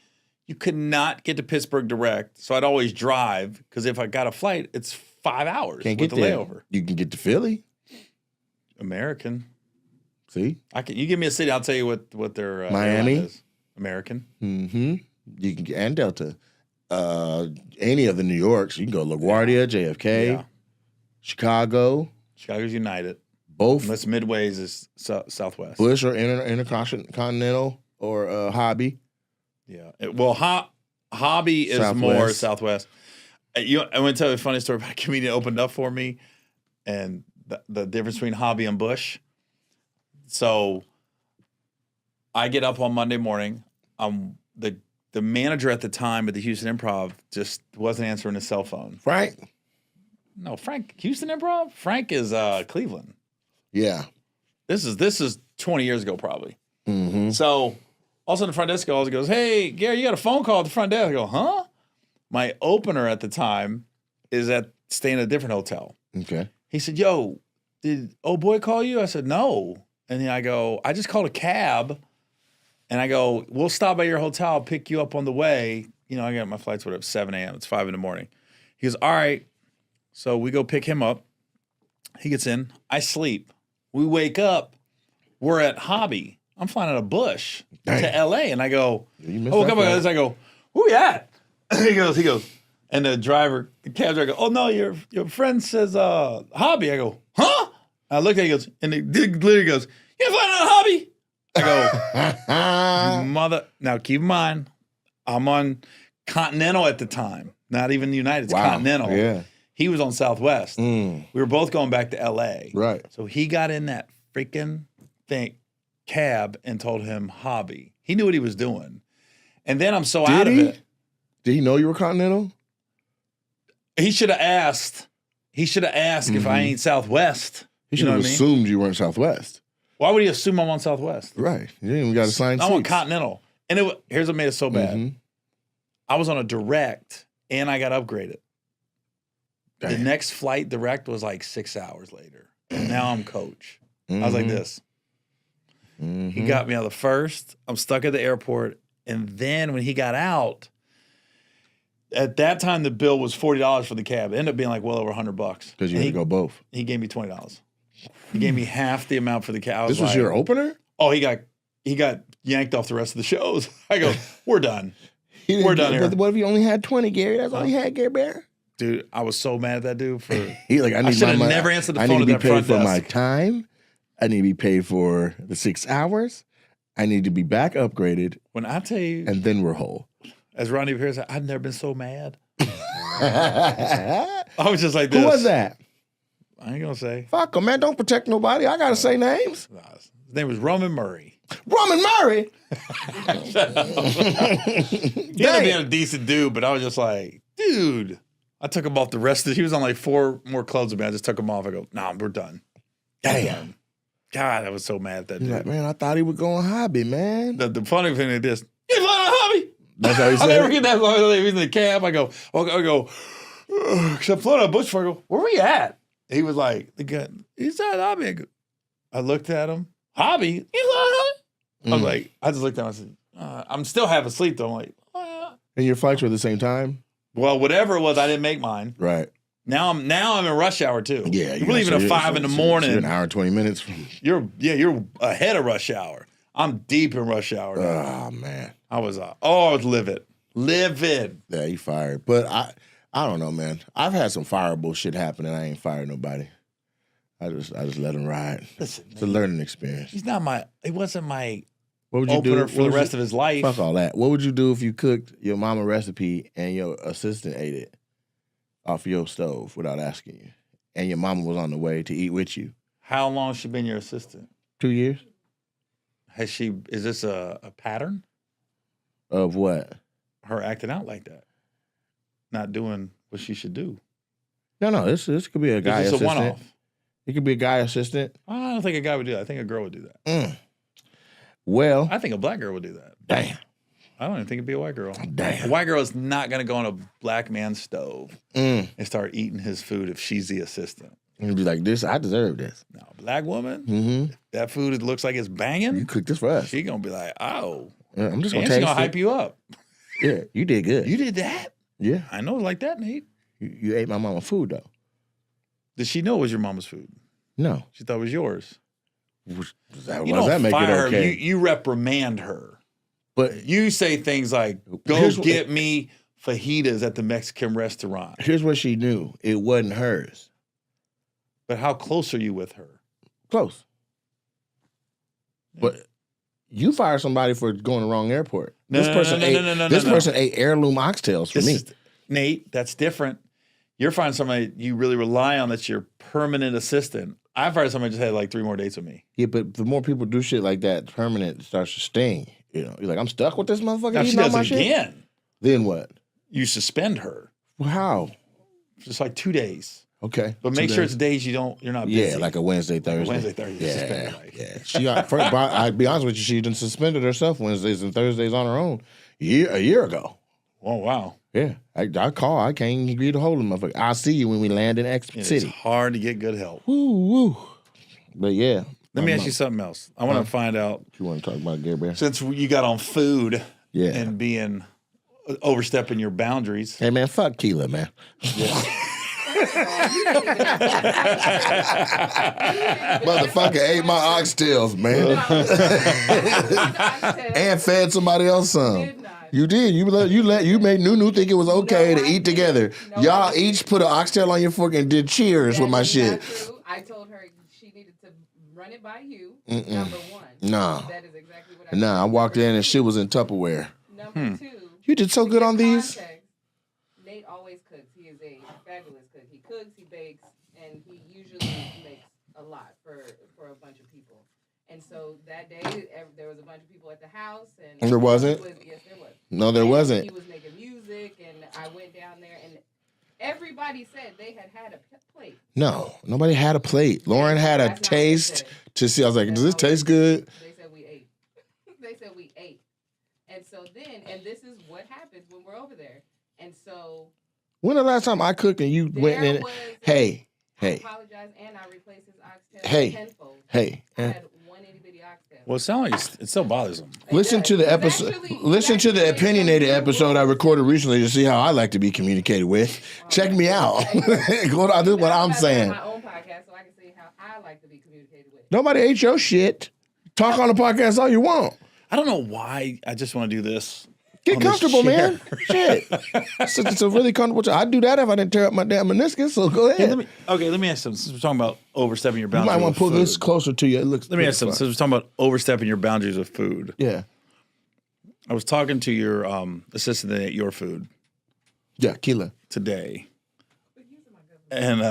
you could not get to Pittsburgh direct. So I'd always drive because if I got a flight, it's 5 hours with the layover. You can get to Philly. American. See? You give me a city, I'll tell you what their Miami is. American. Mm-hmm. You can and Delta. Any of the New Yorks. You can go LaGuardia, JFK, Chicago. Chicago's United. Both. Unless Midway's is Southwest. Bush or Intercontinental or Hobby. Yeah. Hobby is Southwest. More Southwest. I'm going to tell you a funny story about a comedian opened up for me and the difference between Hobby and Bush. So I get up on Monday morning. The manager at the time at the Houston Improv just wasn't answering his cell phone. Frank? No, Frank. Houston Improv? Frank is Cleveland. Yeah. This is 20 years ago probably. Mm-hmm. So all of a sudden the front desk calls and goes, hey, Gary, you got a phone call at the front desk. I go, huh? My opener at the time is staying at a different hotel. Okay. He said, yo, did old boy call you? I said, no. And then I go, I just called a cab. And I go, we'll stop by your hotel, pick you up on the way. I got my flight's whatever, 7 a.m. It's 5 in the morning. He goes, all right. So we go pick him up. He gets in. I sleep. We wake up. We're at Hobby. I'm flying out of Bush to L.A. And I go, I woke up. I go, who you at? He goes. And the cab driver goes, oh, no, your friend says Hobby. I go, huh? I looked at him, he goes, and he literally goes, you're flying out of Hobby? I go, mother. Now, keep in mind, I'm on Continental at the time. Not even United, it's Continental. Yeah. He was on Southwest. We were both going back to L.A. Right. So he got in that freaking cab and told him Hobby. He knew what he was doing. And then I'm so out of it. Did he know you were Continental? He should have asked. If I ain't Southwest. He should have assumed you weren't Southwest. Why would he assume I'm on Southwest? Right. You didn't even got assigned seats. I'm on Continental. And here's what made it so bad. I was on a direct and I got upgraded. Damn. The next flight direct was like 6 hours later. And now I'm coach. I was like this. He got me on the first. I'm stuck at the airport. And then when he got out, at that time the bill was $40 for the cab. It ended up being like well over $100. Because you had to go both. He gave me $20. He gave me half the amount for the cab. This was your opener? Oh, he got yanked off the rest of the shows. I go, we're done. We're done here. What if you only had 20, Gary? That's all you had, Gary Bear? Dude, I was so mad at that dude for. He like, I should have never answered the phone at that front desk. I need to be paid for my time. I need to be paid for the 6 hours. I need to be back upgraded. When I tell you, and then we're whole. As Ronnie Pierce said, I've never been so mad. I was just like this. Who was that? I ain't gonna say. Fuck him, man. Don't protect nobody. I gotta say names. His name was Roman Murray. Roman Murray. Shut up. He ended up being a decent dude, but I was just like, dude. I took him off the rest of. He was on like 4 more clubs with me. I just took him off. I go, nah, we're done. Damn. God, I was so mad at that dude. Like, man, I thought he was going Hobby, man. The funny thing is this. You flying on Hobby? That's how he said. I'll never get that long. He's in the cab. I go, because I'm floating on Bush before. I go, where we at? He was like, he's at Hobby. I looked at him. Hobby? You flying on Hobby? I was like, I just looked at him. I said, I'm still half asleep though. I'm like, and your flights were at the same time? Well, whatever it was, I didn't make mine. Right. Now I'm in rush hour too. Yeah, you're leaving at 5 in the morning. You're an hour and 20 minutes from. You're ahead of rush hour. I'm deep in rush hour now. Oh man, I was livid. Yeah, you fired. But I don't know, man. I've had some fireable shit happen and I ain't fired nobody. I just let him ride. Listen, it's a learning experience. It wasn't my what would you opener do for the rest of his life. Fuck all that. What would you do if you cooked your mama recipe and your assistant ate it off your stove without asking you, and your mama was on the way to eat with you? How long has she been your assistant? 2 years. Is this a pattern? Of what? Her acting out like that. Not doing what she should do. No. This could be a guy assistant. It's a one-off. It could be a guy assistant. I don't think a guy would do that. I think a girl would do that. Well. I think a black girl would do that. Damn. I don't even think it'd be a white girl. Damn. A white girl is not going to go on a black man's stove and start eating his food if she's the assistant. And be like, I deserve this. No, black woman, if that food looks like it's banging. You cooked this for us. She going to be like, oh. Yeah, I'm just going to taste it. She's going to hype you up. Yeah, you did good. You did that? Yeah. I know it's like that, Nate. You ate my mama's food, though. Did she know it was your mama's food? No. She thought it was yours. Why does that make it okay? You reprimand her. But you say things like, go get me fajitas at the Mexican restaurant. Here's what she knew. It wasn't hers. But how close are you with her? Close. But you fired somebody for going to the wrong airport. This person ate heirloom oxtails for me. Nate, that's different. You're firing somebody you really rely on that's your permanent assistant. I fired somebody just had like 3 more dates with me. Yeah, but the more people do shit like that, permanent starts to sting. You know, you're like, I'm stuck with this motherfucker. Now she does it again. Then what? You suspend her. Well, how? Just like 2 days. Okay. But make sure it's days you're not busy. Yeah, like a Wednesday, Thursday. Wednesday, Thursday. Yeah. I'd be honest with you, she done suspended herself Wednesdays and Thursdays on her own a year ago. Oh, wow. Yeah. I call. I can't even agree to hold them. I'll see you when we land in X City. It's hard to get good help. Woo. But yeah. Let me ask you something else. I want to find out. You want to talk about Gary Bear? Since you got on food and being overstepping your boundaries. Hey, man, fuck Keela, man. Motherfucker ate my oxtails, man. And fed somebody else some. You did. You made Nunu think it was okay to eat together. Y'all each put an oxtail on your fork and did cheers with my shit. I told her she needed to run it by you. Number one. Nah. That is exactly what I did. I walked in and shit was in Tupperware. Number two. You did so good on these. Nate always cooks. He is a fabulous cook. He cooks, he bakes, and he usually makes a lot for a bunch of people. And so that day, there was a bunch of people at the house. And there wasn't? Yes, there was. No, there wasn't. He was making music, and I went down there, and everybody said they had a plate. No, nobody had a plate. Lauren had a taste to see. I was like, does this taste good? They said we ate. They said we ate. And so then, and this is what happens when we're over there. And so. When the last time I cooked and you went in? Hey. I apologize, and I replaced his oxtail tenfold. Hey. I had one itty bitty oxtail. Well, it sounds like it still bothers them. Listen to the episode. Listen to the opinionated episode I recorded recently to see how I like to be communicated with. Check me out. This is what I'm saying. My own podcast, so I can see how I like to be communicated with. Nobody ate your shit. Talk on the podcast all you want. I don't know why I just want to do this. Get comfortable, man. Shit. It's a really comfortable chair. I'd do that if I didn't tear up my damn meniscus, so go ahead. Hey, let me ask you something. Since we're talking about overstepping your boundaries. You might want to pull food. this closer to you. It looks. Let me ask you something. Since we're talking about overstepping your boundaries with food. Yeah. I was talking to your assistant at Your Food. Yeah, Keela. Today. And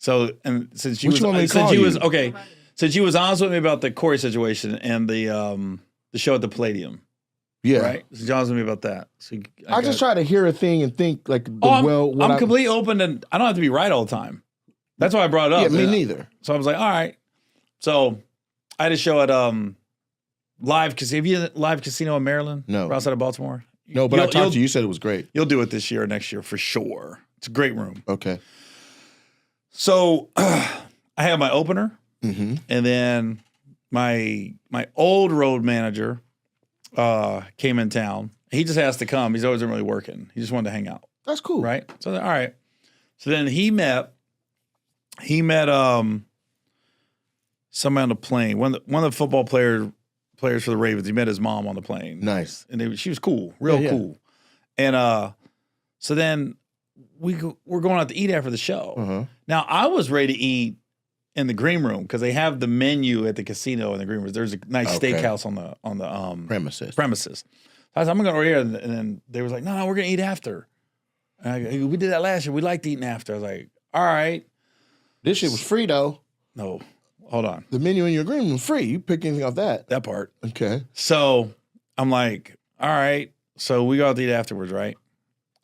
since you Which was one they since call you you? was okay, since you was honest with me about the Corey situation and the show at the Palladium. Yeah. Right? So John's with me about that. So I just try to hear a thing and think like I'm completely open and I don't have to be right all the time. That's why I brought it up. Yeah, me neither. So I was like, all right. So I had a show at Live Casino in Maryland. No. Or outside of Baltimore. No, but I talked to you. You said it was great. You'll do it this year or next year for sure. It's a great room. Okay. So I had my opener, Mm-hmm. and then my old road manager came in town. He just has to come. He's always been really working. He just wanted to hang out. That's cool. Right? So all right. So then he met somebody on the plane. One of the football players for the Ravens. He met his mom on the plane. Nice. And she was cool, real cool. And so then we're going out to eat after the show. Uh-huh. Now I was ready to eat in the green room because they have the menu at the casino in the green room. There's a nice steakhouse on the premises. So I said, I'm gonna go over here, and then they was like, no, we're gonna eat after. And I go, we did that last year. We liked eating after. I was like, all right. This shit was free though. No, hold on. The menu in your green room was free. You pick anything off that. That part. Okay. So I'm like, all right. So we go out to eat afterwards, right?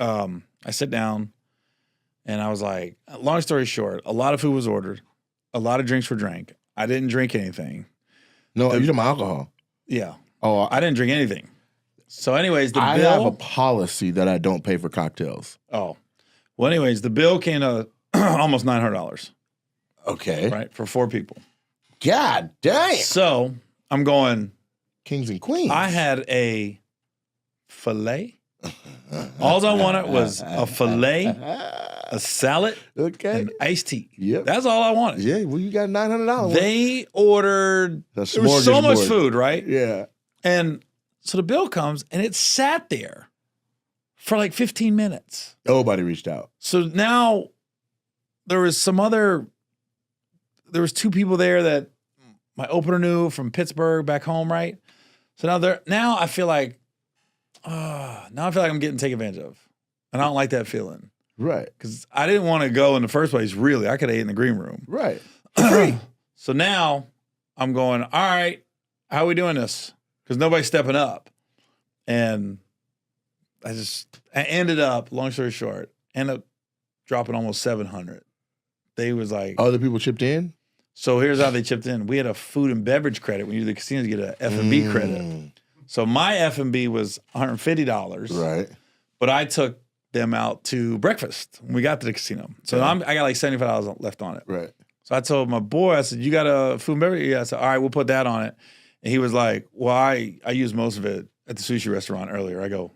I sit down, and I was like, long story short, a lot of food was ordered. A lot of drinks were drank. I didn't drink anything. No, you talking about alcohol? Yeah. Oh, I didn't drink anything. So anyways, the I bill. have a policy that I don't pay for cocktails. Oh. Well, anyways, the bill came to almost $900. Okay. Right? For 4 people. God damn. So I'm going. Kings and queens. I had a filet. All I wanted was a filet, a salad, and iced tea. Yep. That's all I wanted. Yeah, well, you got $900. They ordered, there was so much food, right? Yeah. And so the bill comes, and it sat there for like 15 minutes. Nobody reached out. So now there was 2 people there that my opener knew from Pittsburgh back home, right? So now I feel like, I'm getting taken advantage of. And I don't like that feeling. Right. Because I didn't want to go in the first place, really. I could have ate in the green room. Right. So now I'm going, all right, how are we doing this? Because nobody's stepping up. And I ended up, long story short, dropping almost $700. They was like. Other people chipped in? So here's how they chipped in. We had a food and beverage credit. When you do the casinos, you get an F&B credit. So my F&B was $150. Right. But I took them out to breakfast when we got to the casino. So I got like $75 left on it. Right. So I told my boy, I said, you got a food and beverage? Yeah. I said, all right, we'll put that on it. And he was like, well, I used most of it at the sushi restaurant earlier. I go,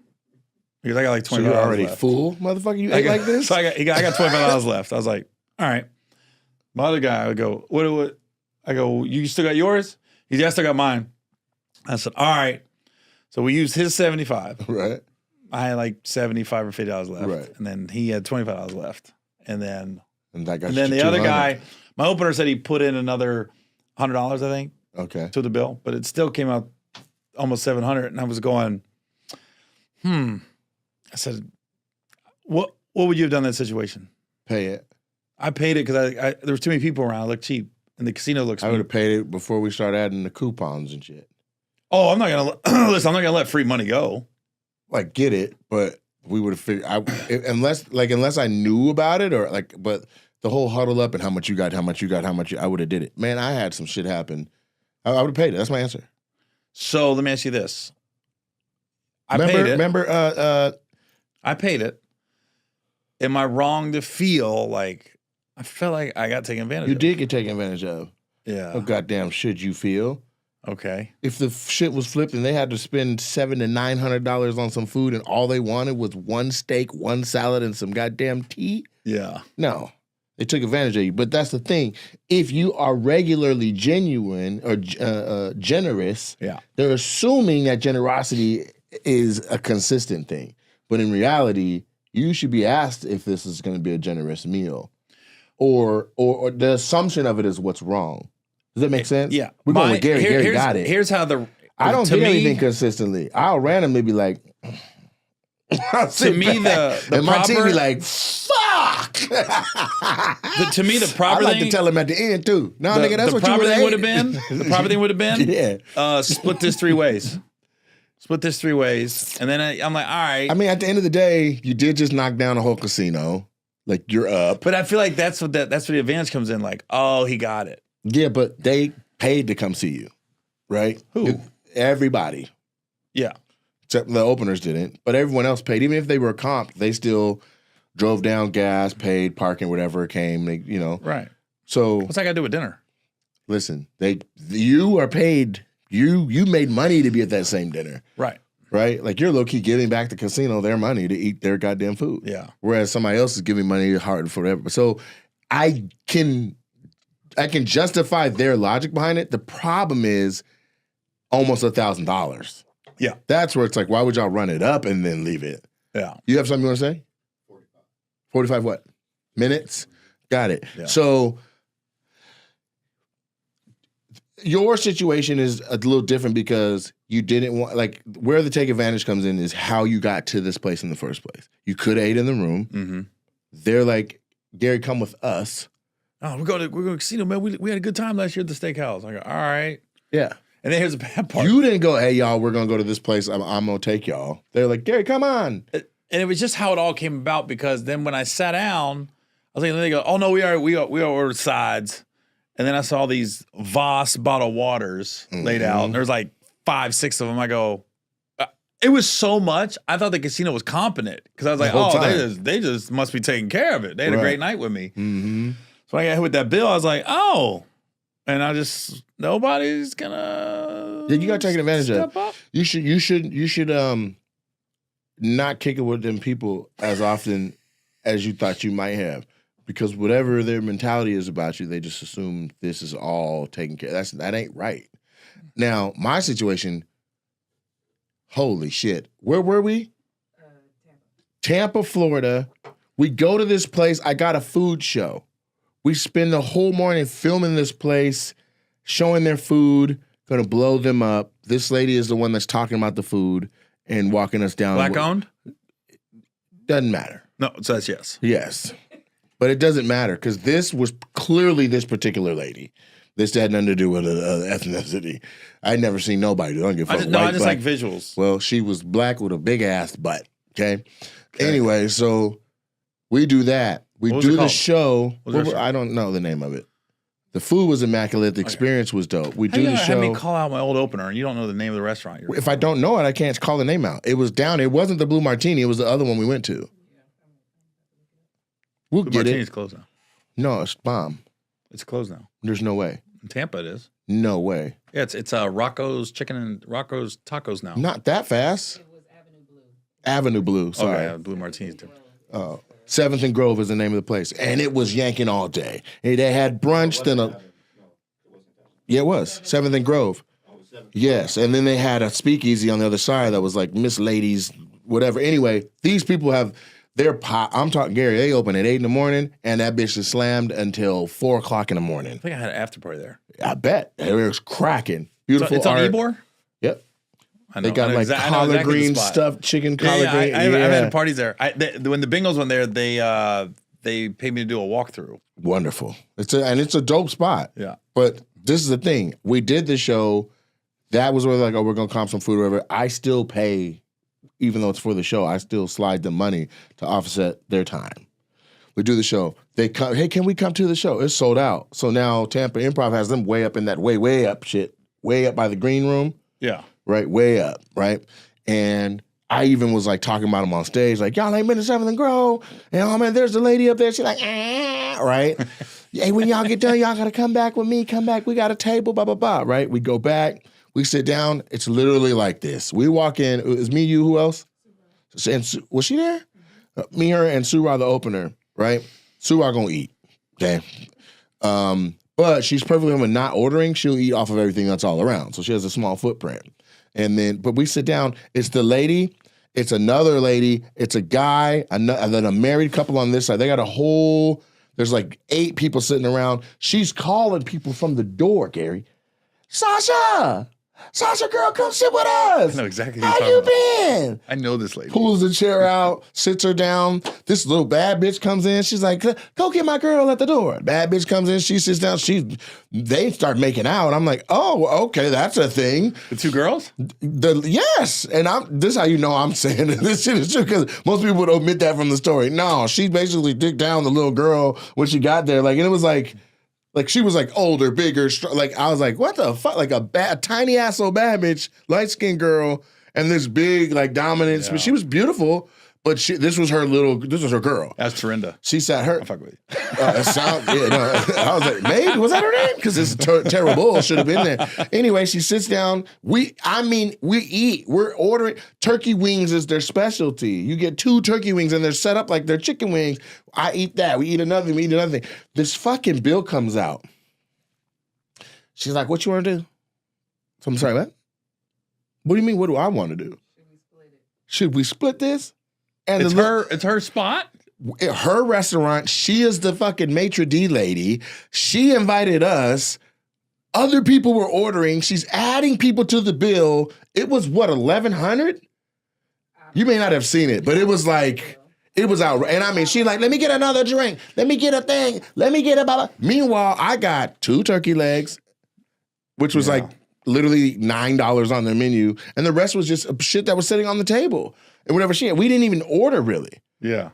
Because I got like $25 So you're already left. full, motherfucker? You ate like this? So I got $25 left. I was like, all right. My other guy would go, what? I go, you still got yours? He's, yeah, I still got mine. I said, all right. So we used his 75. Right. I had like $75 or $50 left. Right. And then he had $25 left. And then the other guy, my opener said he put in another $100, I think, to the bill, but it still came out almost $700. And I was going, I said, what would you have done in that situation? Pay it. I paid it because there was too many people around. It looked cheap. And the casino looks cheap. I would have paid it before we start adding the coupons and shit. Oh, I'm not going to, listen, I'm not going to let free money go. Like, get it, but we would have figured, unless I knew about it but the whole huddle up and how much you got, I would have did it. Man, I had some shit happen. I would have paid it. That's my answer. So let me ask you this. I paid it. Am I wrong to feel like, I felt like I got taken advantage of? You did get taken advantage of. Yeah. Oh, goddamn should you feel? Okay. If the shit was flipped and they had to spend $700 to $900 on some food and all they wanted was one steak, one salad, and some goddamn tea, Yeah. no, they took advantage of you. But that's the thing. If you are regularly genuine or generous, they're assuming that generosity is a consistent thing. But in reality, you should be asked if this is going to be a generous meal, or the assumption of it is what's wrong. Does that make sense? Yeah. We're going with Gary. Gary got it. Here's how I don't get anything consistently. I'll randomly be like, to me, and my team be like, fuck. To me, the proper I like thing, to tell them at the end too. No, nigga, that's what you would have been. The proper thing would have been, yeah. Split this 3 ways. Split this 3 ways, and then I'm like, all right. I mean, at the end of the day, you did just knock down a whole casino. Like, you're up. But I feel like that's where the advantage comes in. Like, oh, he got it. Yeah, but they paid to come see you, right? Who? Everybody. Yeah. Except the openers didn't, but everyone else paid. Even if they were comped, they still drove down gas, paid, parking, whatever came, Right. So what's that got to do with dinner? Listen, you are paid. You made money to be at that same dinner. Right. Right? Like, you're low-key giving back the casino their money to eat their goddamn food. Yeah. Whereas somebody else is giving money hard forever. So I can justify their logic behind it. The problem is almost $1,000. Yeah. That's where it's like, why would y'all run it up and then leave it? Yeah. You have something you want to say? 45 what? Minutes? Got it. Yeah. So your situation is a little different because you didn't want, like, where the take advantage comes in is how you got to this place in the first place. You could have ate in the room. Mm-hmm. They're like, Gary, come with us. Oh, we're going to casino, man. We had a good time last year at the steakhouse. I go, all right. Yeah. And then here's the bad part. You didn't go, hey, y'all, we're going to go to this place. I'm going to take y'all. They're like, Gary, come on. And it was just how it all came about, because then when I sat down, I was like, they go, oh, no, we ordered sides. And then I saw these Voss bottled waters laid out. And there's like 5, 6 of them. I go, it was so much. I thought the casino was competent, because I was like, oh, they just must be taking care of it. They had a great night with me. Mm-hmm. So when I got hit with that bill, I was like, oh. And I just, nobody's gonna. Yeah, you got taken advantage of. Up. You should not kick it with them people as often as you thought you might have, because whatever their mentality is about you, they just assume this is all taken care of. That ain't right. Now, my situation, holy shit. Where were we? Tampa, Florida. We go to this place. I got a food show. We spend the whole morning filming this place, showing their food, gonna blow them up. This lady is the one that's talking about the food and walking us down. Black owned? Doesn't matter. No, it says yes. Yes. But it doesn't matter, because this was clearly this particular lady. This had nothing to do with ethnicity. I'd never seen nobody. Don't give a fuck. I just like visuals. Well, she was black with a big ass butt. Okay. Anyway, so we do that. We do the show. I don't know the name of it. The food was immaculate. The experience was dope. We do the show. Have me call out my old opener, and you don't know the name of the restaurant. If I don't know it, I can't call the name out. It was down. It wasn't the Blue Martini. It was the other one we went to. We'll Blue get Martini's it. closed now. No, it's bomb. It's closed now. There's no way. In Tampa, it is. No way. Yeah, it's Rocco's Chicken and Rocco's Tacos now. Not that fast. It was Avenue Blue. Avenue Blue, sorry. Okay, Blue Martini's different. 7th and Grove is the name of the place. And it was yanking all day. And they had brunch, then yeah, it was. 7th and Grove. Yes, and then they had a speakeasy on the other side that was like Miss Ladies, whatever. Anyway, these people have their pot. I'm talking Gary, they open at 8 in the morning, and that bitch is slammed until 4 o'clock in the morning. I think I had an after party there. I bet. It was cracking. Beautiful It's on art. Ebor? Yep. I know, They got like collard green stuffed chicken, collard green. I've had parties there. When the Bengals went there, they paid me to do a walkthrough. Wonderful. It's a dope spot. Yeah. But this is the thing. We did the show. That was where they're like, oh, we're going to comp some food or whatever. I still pay, even though it's for the show, I still slide them money to offset their time. We do the show. They come, hey, can we come to the show? It's sold out. So now Tampa Improv has them way up in that way up shit, way up by the green room. Yeah. Right, way up, right? And I even was like talking about them on stage, like, y'all ain't been to 7th and Grove. And oh man, there's the lady up there. She's like, right? Hey, when y'all get done, y'all gotta come back with me. Come back. We got a table, blah, blah, blah, right? We go back. We sit down. It's literally like this. We walk in. It was me, you, who else? And was she there? Me, her, and Surah, the opener, right? Surah gonna eat. Okay. But she's perfectly with not ordering. She'll eat off of everything that's all around. So she has a small footprint. And then, but we sit down. It's the lady. It's another lady. It's a guy. And then a married couple on this side. They got a whole, there's like 8 people sitting around. She's calling people from the door, Gary. Sasha, girl, come sit with us. I know exactly who How you're you talking about. been? I know this lady. Pulls the chair out, sits her down. This little bad bitch comes in. She's like, go get my girl at the door. Bad bitch comes in. She sits down. They start making out. I'm like, oh, okay, that's a thing. The 2 girls? Yes. And this is how you know I'm saying this shit is true, because most people would omit that from the story. No, she basically dicked down the little girl when she got there. Like, and it was like she was like older, bigger, like I was like, what the fuck? Like a tiny ass old bad bitch, light skinned girl, and this big like dominance. Yeah. But she was beautiful. But this was her girl. That's Dorinda. She sat her. I'll fuck with you. I was like, maybe was that her name? Because this terrible should have been there. Anyway, she sits down. We eat. We're ordering turkey wings is their specialty. You get 2 turkey wings and they're set up like they're chicken wings. I eat that. We eat another thing. We eat another thing. This fucking bill comes out. She's like, "What you want to do?" So I'm sorry, what? What do you mean? What do I want to do? Should we split this? And It's her spot? Her restaurant. She is the fucking maitre d' lady. She invited us. Other people were ordering. She's adding people to the bill. It was what, 1,100? You may not have seen it, but it was like, it was out. And I mean, she like, let me get another drink. Let me get a thing. Let me get a blah. Meanwhile, I got 2 turkey legs, which was like literally $9 on their menu. And the rest was just shit that was sitting on the table. And whatever she had, we didn't even order really. Yeah.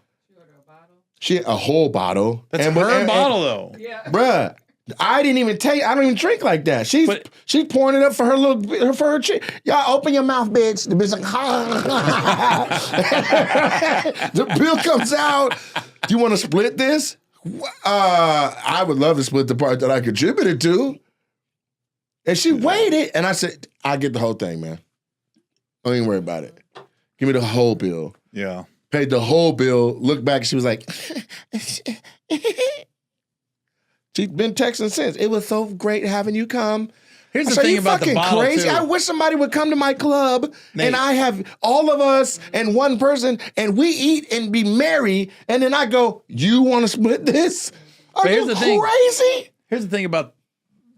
She had a whole bottle. That's her bottle though. Yeah. Bruh, I don't even drink like that. She's pouring it up for her chick. Y'all open your mouth, bitch. The bitch like, the bill comes out. Do you want to split this? I would love to split the part that I contributed to. And she waited, and I said, I'll get the whole thing, man. Don't even worry about it. Give me the whole bill. Yeah. Paid the whole bill. Looked back, she was like, she's been texting since. It was so great having you come. Here's the thing about the bottle, crazy. too. I wish somebody would come to my club and I have all of us and one person and we eat and be merry. And then I go, you want to split this? Are you crazy? Here's the thing about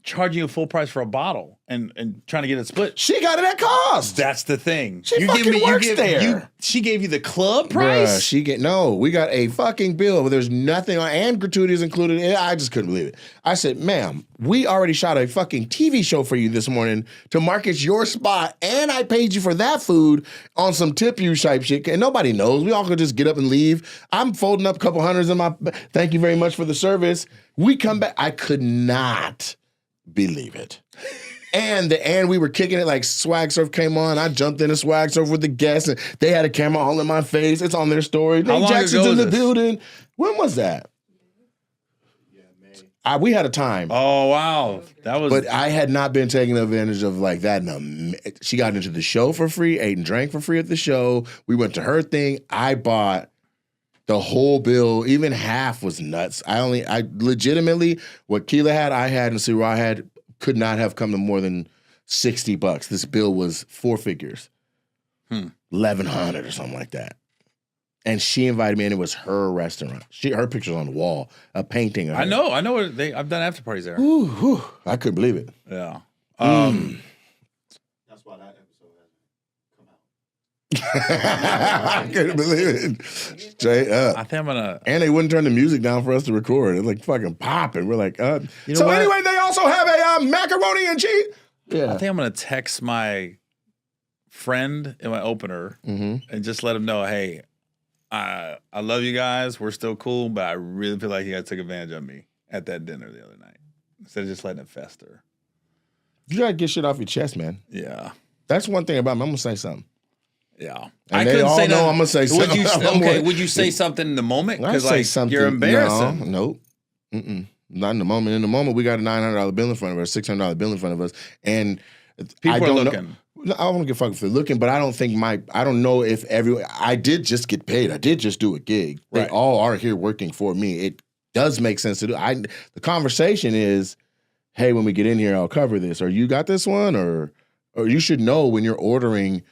charging you full price for a bottle and trying to get it split. She got it at cost. That's the thing. She fucking works there. She gave you the club price? Bruh, we got a fucking bill, but there's nothing on, and gratuities included. I just couldn't believe it. I said, ma'am, we already shot a fucking TV show for you this morning to market your spot, and I paid you for that food on some tip you type shit, and nobody knows. We all could just get up and leave. I'm folding up a couple hundreds in my, thank you very much for the service. We come back. I could not believe it. And we were kicking it like Swag Surf came on. I jumped in a Swag Surf with the guests, and they had a camera all in my face. It's on their story. Nate Jackson's in the building. When was that? We had a time. Oh wow, that was. But I had not been taking advantage of like that. She got into the show for free, ate and drank for free at the show. We went to her thing. I bought the whole bill. Even half was nuts. I legitimately, what Keela had, I had, and Sirah had, could not have come to more than $60. This bill was 4 figures. 1,100 or something like that. And she invited me, and it was her restaurant. Her picture's on the wall, a painting of her. I know. I've done after parties there. I couldn't believe it. Yeah. That's why that episode hasn't come out. I couldn't believe it. Straight up. I think I'm gonna. And they wouldn't turn the music down for us to record. It's like fucking popping. We're like, You know so what? anyway, they also have a macaroni and cheese. Yeah. I think I'm gonna text my friend in my opener and just let him know, hey, I love you guys. We're still cool, but I really feel like you guys took advantage of me at that dinner the other night instead of just letting it fester. You gotta get shit off your chest, man. Yeah. That's one thing about me. I'm gonna say something. Yeah. And they all know I'm gonna say something. Would you say something in the moment? I Because say like something. you're embarrassing. No, nope. Not in the moment. In the moment, we got a $900 bill in front of us, $600 bill in front of us, and People I are don't looking. know. I don't give a fuck if they're looking, but I don't think I don't know if everyone. I did just get paid. I did just do a gig. They Right. all are here working for me. It does make sense to do. The conversation is, hey, when we get in here, I'll cover this. Or you got this one, or you should know when you're ordering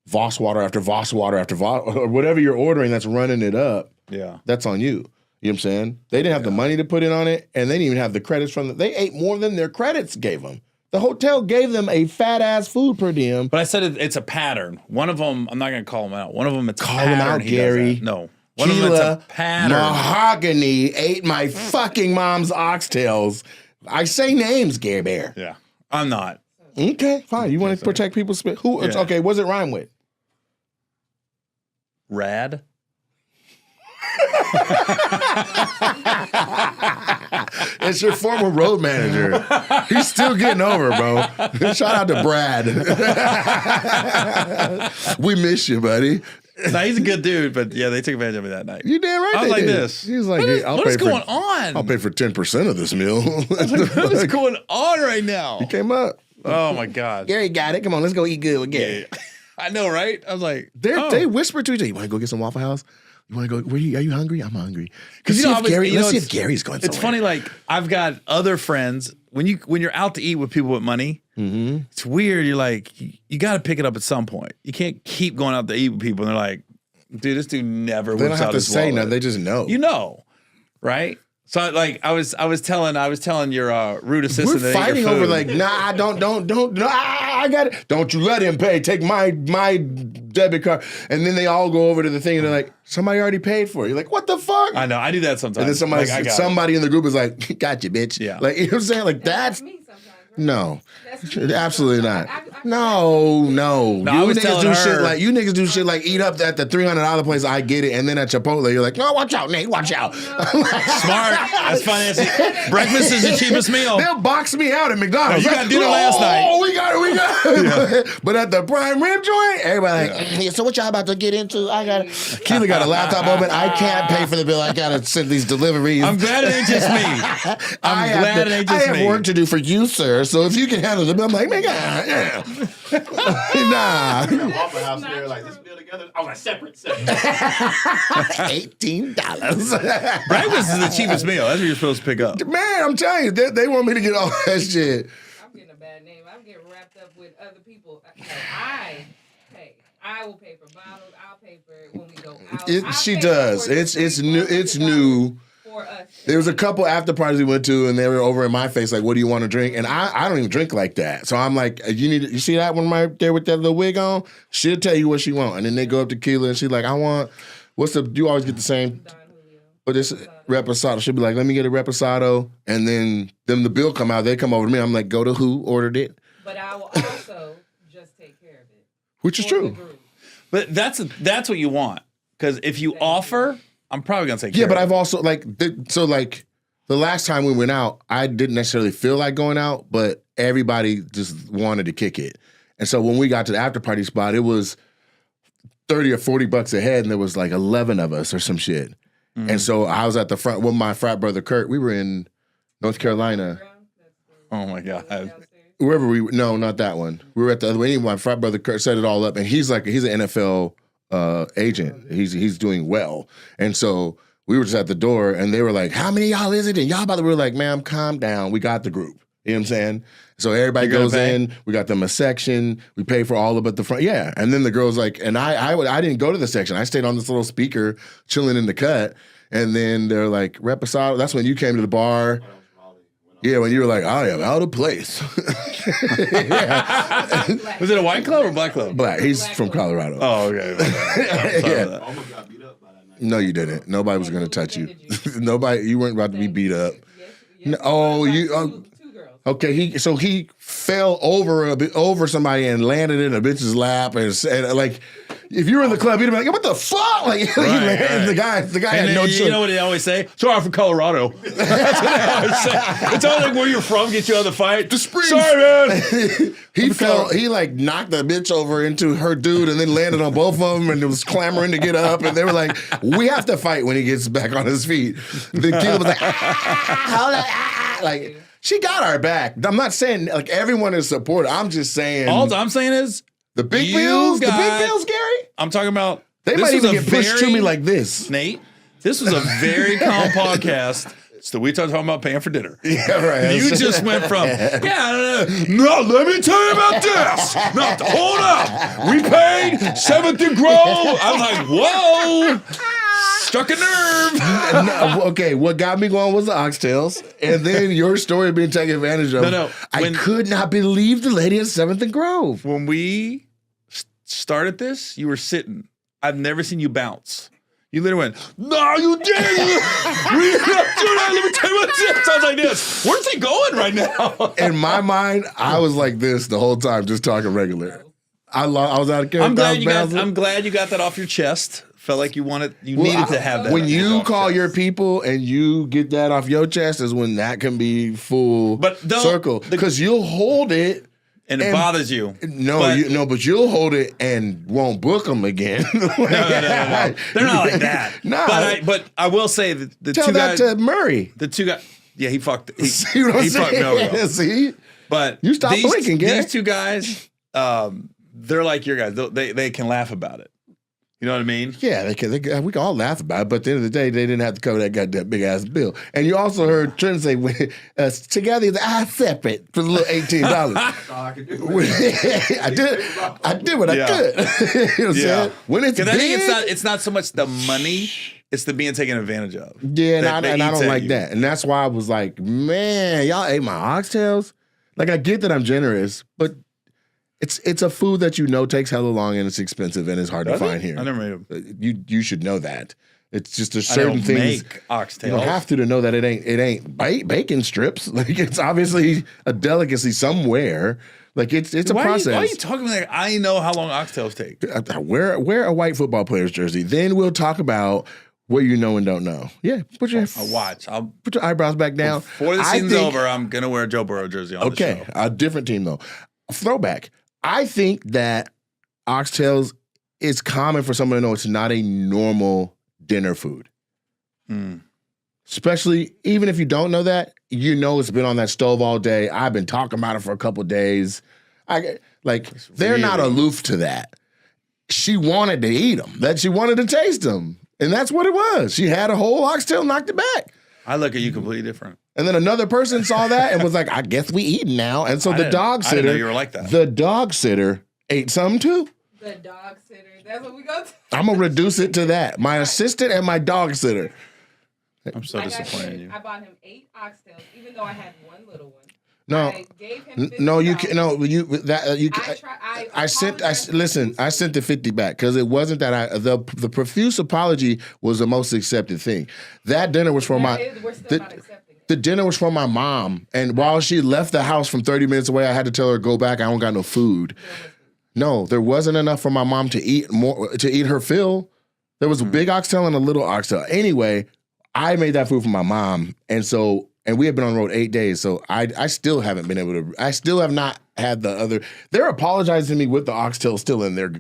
Voss water after Voss water after Voss, or whatever you're ordering that's running it up. Yeah. That's on you. You know what I'm saying? They didn't have the money to put it on it, and they didn't even have the credits from it. They ate more than their credits gave them. The hotel gave them a fat ass food per diem. But I said it's a pattern. One of them, I'm not going to call them out. One of them, it's Call a pattern. them out, He does Gary. that. No. One of them, it's a pattern. Mahogany ate my fucking mom's oxtails. I say names, Gary Bear. Yeah. I'm not. Okay, fine. You want to protect people's spit? Who? Yeah. Okay, what's it rhyme with? Rad. It's your former road manager. He's still getting over, bro. Shout out to Brad. We miss you, buddy. No, he's a good dude, but yeah, they took advantage of me that night. You damn right. I was they like did. this. He was like, What is going on? I'll pay for 10% of this meal. What is going on right now? He came up. Oh my God. Gary got it. Come on, let's go eat good with Gary. I know, right? I was like, They whispered to each other, you want to go get some Waffle House? You want to go, are you hungry? I'm hungry. Because let's see if Gary's going somewhere. It's funny, like, I've got other friends, when you're out to eat with people with money, it's weird. You're like, you got to pick it up at some point. You can't keep going out to eat with people, and they're like, dude, this dude never They don't whips have out to his say wallet. nothing. They just know. You know, right? So like I was telling your rude assistant We're that ate fighting your over food. like, nah, don't, no, I got it. Don't you let him pay. Take my debit card. And then they all go over to the thing and they're like, somebody already paid for it. You're like, what the fuck? I know, I do that sometimes. And then somebody in the group is like, got you, bitch. Yeah. Like, you know what I'm saying? Like, that's, me sometimes, right? no. That's me Absolutely sometimes. not. I No. I You was niggas telling do her- shit like eat up at the $300 place. I get it, and then at Chipotle, you're like, no, watch out, Nate, watch out. Smart. That's financing. Breakfast is the cheapest meal. They'll box me out at McDonald's. You got dinner last night. Oh, we got it. But at the prime rib joint, everybody like, yeah, so what y'all about to get into? I got Keela got a laptop open. I can't pay for the bill. I gotta send these deliveries. I'm glad it ain't just me. I have work to do for you, sir. So if you can handle the bill, I'm like, man, nah. Waffle House there, like this bill together. I was like, separate. $18. Breakfast is the cheapest meal. That's what you're supposed to pick up. Man, I'm telling you, they want me to get all that shit. I'm getting a bad name. I'm getting wrapped up with other people. I pay. I will pay for bottles. I'll pay for it when we go out. She does. It's new. It's new. For us. There was a couple after parties we went to, and they were over in my face like, "What do you want to drink?" And I don't even drink like that. So I'm like, you see that one right there with that little wig on? She'll tell you what she want, and then they go up to Keela, and she's like, "I want you always get the same." Don Julio. But this reposado, she'll be like, "Let me get a reposado," and then the bill come out. They come over to me. I'm like, "Go to who ordered it?" But I will also just take care of it. Which is For the true. group. But that's what you want. Because if you offer, I'm probably gonna say Yeah, but I've also the last time we went out, I didn't necessarily feel like going out, but everybody just wanted to kick it. And so when we got to the after party spot, it was $30 or $40 a head, and there was like 11 of us or some shit. And so I was at the front with my frat brother Kurt. We were in North Carolina. Oh my God. Wherever no, not that one. We were at the other one. My frat brother Kurt set it all up, and he's an NFL agent. He's doing well, and so we were just at the door, and they were like, "How many of y'all is it?" And y'all about to, we were like, "Ma'am, calm down. We got the group." You know what I'm saying? So everybody goes in. We got them a section. We pay for all of it at the front. Yeah, and then the girl's like, and I didn't go to the section. I stayed on this little speaker, chilling in the cut, and then they're like, "Reposado." That's when you came to the bar. Yeah, when you were like, I am out of place. Was it a white club or black club? Black. He's from Colorado. Oh, okay. Yeah. Almost got beat up by that night. No, you didn't. Nobody was going to touch you. Nobody. You weren't about to be beat up. Yes, two girls. Okay. He fell over somebody and landed in a bitch's lap and like. If you were in the club, you'd be like, "What the fuck?" Like the guy And had no choice. You know what they always say? So I'm from Colorado. That's what they always say. It's only like where you're from get you out of the fight. The Springs. Sorry, man. He fell. He like knocked the bitch over into her dude, and then landed on both of them, and it was clamoring to get up. And they were like, "We have to fight when he gets back on his feet." The kid was like, like she got our back. I'm not saying like everyone is supportive. I'm just saying. All I'm saying is the big bills. The big bills, Gary. I'm talking about. They might even get pushed to me like this. Nate, this was a very calm podcast. So we talking about paying for dinner. Yeah, right. You just went from, no, let me tell you about this. No, hold up. We paid 7th and Grove. I'm like, whoa. Struck a nerve. No, okay, what got me going was the oxtails, and then your story being taken advantage of. No. I could not believe the lady at 7th and Grove. When we started this, you were sitting. I've never seen you bounce. You literally went, no, you didn't. We didn't do that. Let me tell you what this sounds like this. Where's he going right now? In my mind, I was like this the whole time, just talking regular. I was out of character. I'm glad you got that off your chest. Felt like you needed to have that. When you call your people and you get that off your chest is when that can be full circle. Because you'll hold it. And it bothers you. But you'll hold it and won't book them again. No. They're not like that. No. But I will say that the Tell two that guys. to Murray. The two guys. Yeah, he fucked. See what I'm he fucked me over. saying? See? But you stop blinking, Gary. These two guys, they're like your guys. They can laugh about it. You know what I mean? Yeah, they can, we can all laugh about it, but at the end of the day, they didn't have to cover that goddamn big ass bill. And you also heard Trent say, together I separate for the little $18. That's all I could do. I did what I could. You know what I'm saying? When it's big, I think it's not so much the money, it's the being taken advantage of. Yeah, and I don't like that. And that's why I was like, man, y'all ate my oxtails? Like, I get that I'm generous, but it's a food that you know takes hella long and it's expensive and it's hard to find here. I never made them. You should know that. It's just there's certain things. Make oxtails. You don't have to know that it ain't bacon strips. Like it's obviously a delicacy somewhere. Like it's a process. Why are you talking like I know how long oxtails take? Wear a white football player's jersey. Then we'll talk about what you know and don't know. Yeah, I'll watch. I'll put your eyebrows back down. Before the season's over, I'm gonna wear a Joe Burrow jersey on the show. Okay, a different team though. A throwback. I think that oxtails is common for someone to know it's not a normal dinner food. Especially, even if you don't know that, you know it's been on that stove all day. I've been talking about it for a couple of days. They're not aloof to that. She wanted to eat them. She wanted to taste them. And that's what it was. She had a whole oxtail, knocked it back. I look at you completely different. And then another person saw that and was like, I guess we eating now. And so the dog sitter. I didn't know you were like that. The dog sitter ate some too. The dog sitter. That's what we go to. I'm going to reduce it to that. My assistant and my dog sitter. I'm so disappointed in you. I bought him 8 oxtails, even though I had one little one. No, I gave him $50. no, you can no, you that you. I sent the 50 back because it wasn't that the profuse apology was the most accepted thing. That dinner was for we're still not accepting it. The dinner was for my mom, and while she left the house from 30 minutes away, I had to tell her go back. I don't got no food. No, there wasn't enough for my mom to eat her fill. There was a big oxtail and a little oxtail. Anyway, I made that food for my mom, and we have been on the road 8 days, so I still haven't been able to. I still have not had the other. They're apologizing to me with the oxtail still in their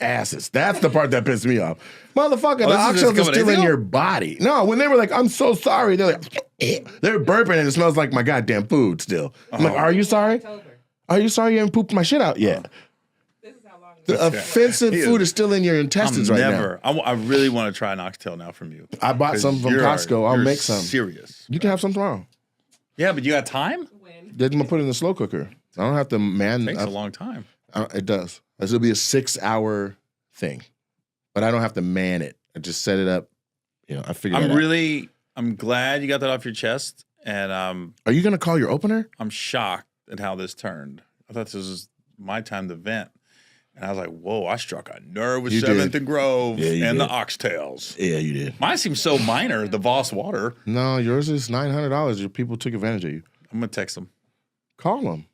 asses. That's the part that pissed me off. Motherfucker, the oxtail is still in your body. No, when they were like, I'm so sorry, they're like, They're burping and it smells like my goddamn food still. I'm like, are you sorry? October. Are you sorry you haven't pooped my shit out yet? This is how long. The offensive food is still in your intestines right now. I really want to try an oxtail now from you. I bought some from Costco. I'll make some. Serious. You can have some tomorrow. Yeah, but you got time? When? Then I'm gonna put it in the slow cooker. I don't have to man. It takes a long time. It does. It'll be a 6-hour thing, but I don't have to man it. I just set it up. You know, I figured. I'm glad you got that off your chest, and Are you gonna call your opener? I'm shocked at how this turned. I thought this was my time to vent, and I was like, "Whoa!" I struck a nerve with You 7th did. and Grove Yeah, and did. the oxtails. Yeah, you did. Mine seems so minor. The Voss water. No, yours is $900. Your people took advantage of you. I'm gonna text them. Call them.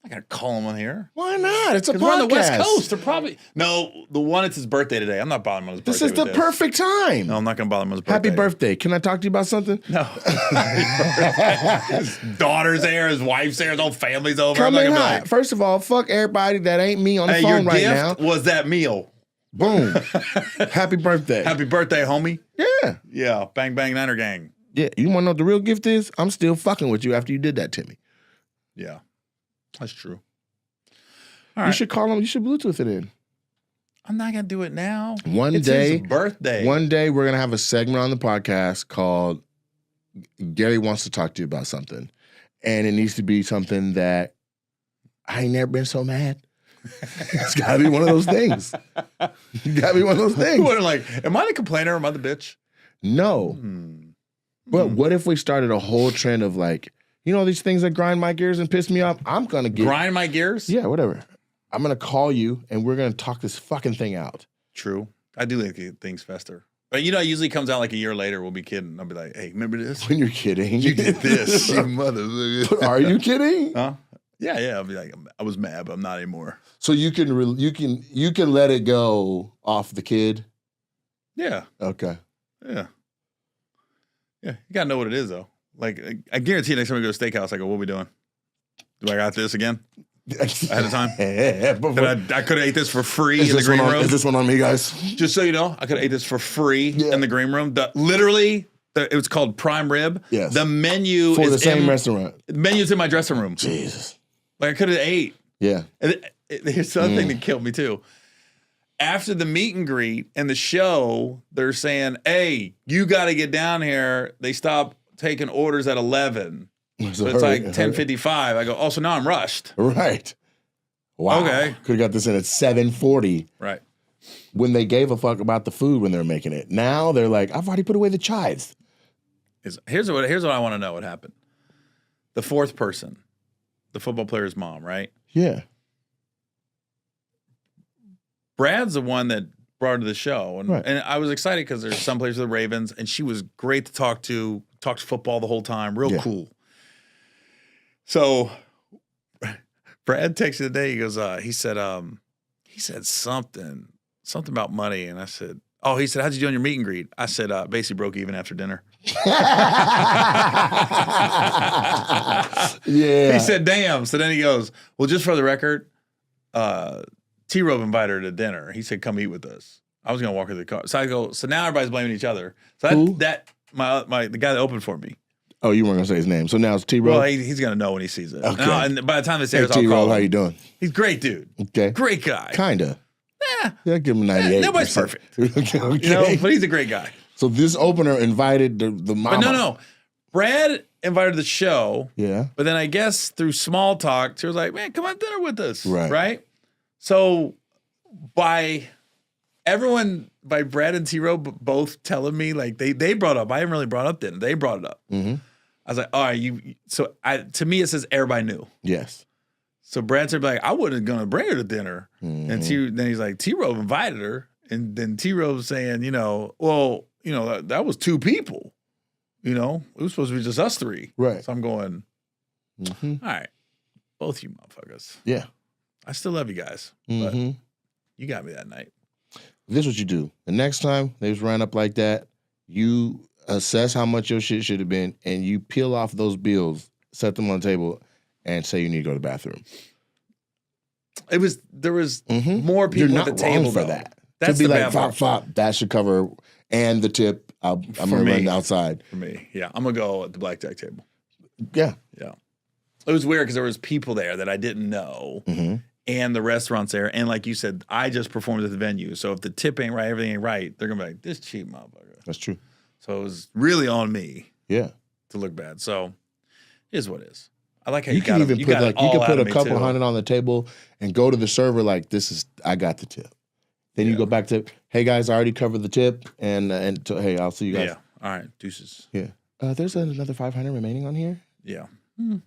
I gotta call him on here. Why not? It's a podcast. Because we're on the West Coast. They're probably the one. It's his birthday today. I'm not bothering him on his birthday. This is the with perfect time. No, I'm not gonna bother him on his birthday. Happy birthday. Can I talk to you about something? No. His daughter's there. His wife's there. His whole family's over. Come I'm not in gonna be hot. like, First of all, fuck everybody that ain't me on the hey, your phone right gift now. was that meal. Boom. Happy birthday. Happy birthday, homie. Yeah. Yeah. Bang, bang, Niner gang. Yeah. You want to know what the real gift is? I'm still fucking with you after you did that to me. Yeah. That's true. All You right. should call them. You should Bluetooth it in. I'm not gonna do it now. One It's day, his birthday. One day we're gonna have a segment on the podcast called Gary Wants to Talk to You About Something. And it needs to be something that I ain't never been so mad. It's gotta be one of those things. It gotta be one of those things. What, like, am I the complainer or am I the bitch? No. But what if we started a whole trend of like, you know, these things that grind my gears and piss me off? I'm gonna get Grind my gears? Yeah, whatever. I'm gonna call you and we're gonna talk this fucking thing out. True. I do like things fester. But you know, it usually comes out like a year later. We'll be kidding. I'll be like, hey, remember this? When you're kidding. You did this, you motherfucker. Are you kidding? Huh? Yeah. I'll be like, I was mad, but I'm not anymore. So you can let it go off the kid. Yeah. Okay. Yeah. Yeah. You gotta know what it is though. Like, I guarantee you next time we go to a steakhouse, I go, what are we doing? Do I got this again? Ahead of time? I could have ate this for free in the green room. Is this one on me, guys? Just so you know, I could have ate this for free in the green room. It was called prime rib. Yes. The menu For is the same restaurant. The menu's in my dressing room. Jesus. Like I could have ate. Yeah. And here's the other thing that killed me too. After the meet and greet and the show, they're saying, "Hey, you got to get down here." They stop taking orders at 11. So it's like 10:55. I go, "Oh, so now I'm rushed." Right. Wow. Okay. Could have got this in at 7:40 Right. when they gave a fuck about the food when they were making it. Now they're like, I've already put away the chives. Here's what I want to know what happened. The fourth person, the football player's mom, right? Yeah. Brad's the one that brought her to the show. And, Right. and I was excited because there's some players with the Ravens, and she was great to talked football the whole time, real cool. So Brad texted today, he goes, he said something about money. And I said, oh, he said, how'd you do on your meet and greet? I said, basically broke even after dinner. Yeah. He said, damn. So then he goes, well, just for the record, T-Robe invited her to dinner. He said, come eat with us. I was going to walk her to the car. So I go, so now everybody's blaming each other. So Who? the guy that opened for me. Oh, you weren't going to say his name. So now it's T-Robe? Well, he's going to know when he sees it. Okay. And by the time this Hey, airs, I'll T-Robe, call how him. you doing? He's a great dude. Okay. Great guy. Kinda. Yeah. Yeah, give him 98. Nobody's perfect. Okay. You know, but he's a great guy. So this opener invited the mama. But no. Brad invited to the show. Yeah. But then I guess through small talk, she was like, man, come on dinner with us. Right. Right? So by Brad and T-Robe both telling me, like they brought up, I haven't really brought up dinner. They brought it up. Mm-hmm. I was like, all right, to me it says everybody knew. Yes. So Brad said, like, I wasn't gonna bring her to dinner. Mm-hmm. And then he's like, T-Robe invited her. And then T-Robe's saying, that was two people. You know, it was supposed to be just us three. Right. So I'm going, Mm-hmm. all right, both you motherfuckers. Yeah. I still love you guys. Mm-hmm. But you got me that night. This is what you do. The next time they just ran up like that, you assess how much your shit should have been, and you peel off those bills, set them on the table, and say you need to go to the bathroom. There was Mm-hmm. more people You're at not the table wrong for though. that. That's to be the like, bad fop, part. fop, that should cover, and the tip, I'm For gonna me. run outside. For me, yeah, I'm gonna go at the blackjack table. Yeah. Yeah, it was weird because there was people there that I didn't know, Mm-hmm. and the restaurant's there, and like you said, I just performed at the venue. So if the tip ain't right, everything ain't right, they're gonna be like, "This cheap motherfucker." That's true. So it was really on me Yeah. to look bad. So it is what it is. I like how You can even put got it you all can out put of a me, couple too. hundred on the table and go to the server like I got the tip. Then you Yeah. go back to, hey guys, I already covered the tip, and hey, I'll see you guys. Yeah. All right. Deuces. Yeah. There's another 500 remaining on here. Yeah. Mm.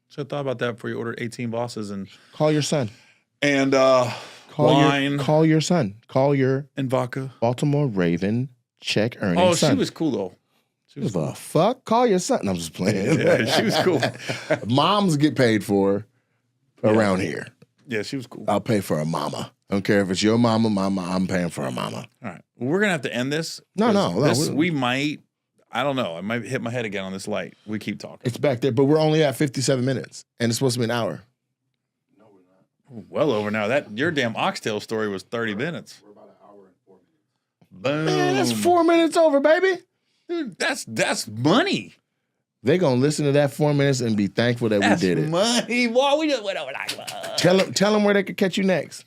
So I thought about that before you ordered 18 bosses and Call your son. wine Call your son. Call your and vodka. Baltimore Raven check earning Oh, son. she was cool though. She was the fuck? Call your son. I'm just playing. Yeah, she was cool. Moms get paid for around here. Yeah, she was cool. I'll pay for a mama. I don't care if it's your mama, I'm paying for a mama. All right. Well, we're gonna have to end this. No, 'cause we might. I don't know. I might hit my head again on this light. We keep talking. It's back there, but we're only at 57 minutes, and it's supposed to be an hour. No, we're not. Well over now. That your damn oxtail story was 30 minutes. We're about an hour and 4 minutes. Boom. Man, that's 4 minutes over, baby. Dude, that's money. They gonna listen to that 4 minutes and be thankful that That's we did it. money. Why we just went over like Tell them where they could catch you next.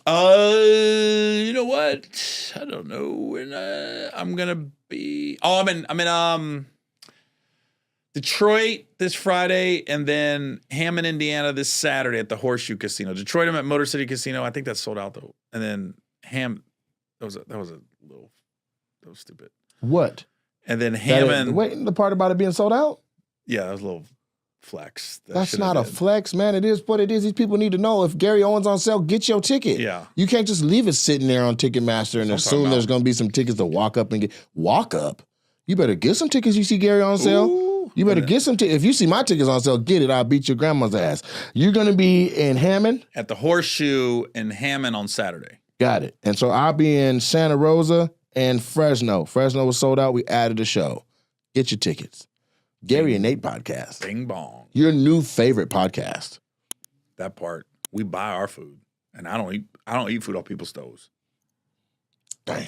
You know what? I don't know. And I'm gonna be. Oh, I'm in Detroit this Friday, and then Hammond, Indiana this Saturday at the Horseshoe Casino. Detroit, I'm at Motor City Casino. I think that's sold out though. And then that was stupid. What? And then Hammond. Wait, the part about it being sold out? Yeah, that was a little flex. that That's should have not a been. flex, man. It is what it is. These people need to know if Gary Owens on sale, get your ticket. Yeah. You can't just leave it sitting there on Ticketmaster and That's what I'm assume talking there's about. going to be some tickets to walk up and get. Walk up? You better get some tickets you see Gary on sale. Ooh. You better And get some tickets. If you see my tickets on sale, get it. I'll beat your grandma's ass. You're going to be in Hammond? At the Horseshoe in Hammond on Saturday. Got it. And so I'll be in Santa Rosa and Fresno. Fresno was sold out. We added a show. Get your tickets. Gary and Nate podcast. Bing bong. Your new favorite podcast. That part. We buy our food. And I don't eat food off people's stoves. Damn.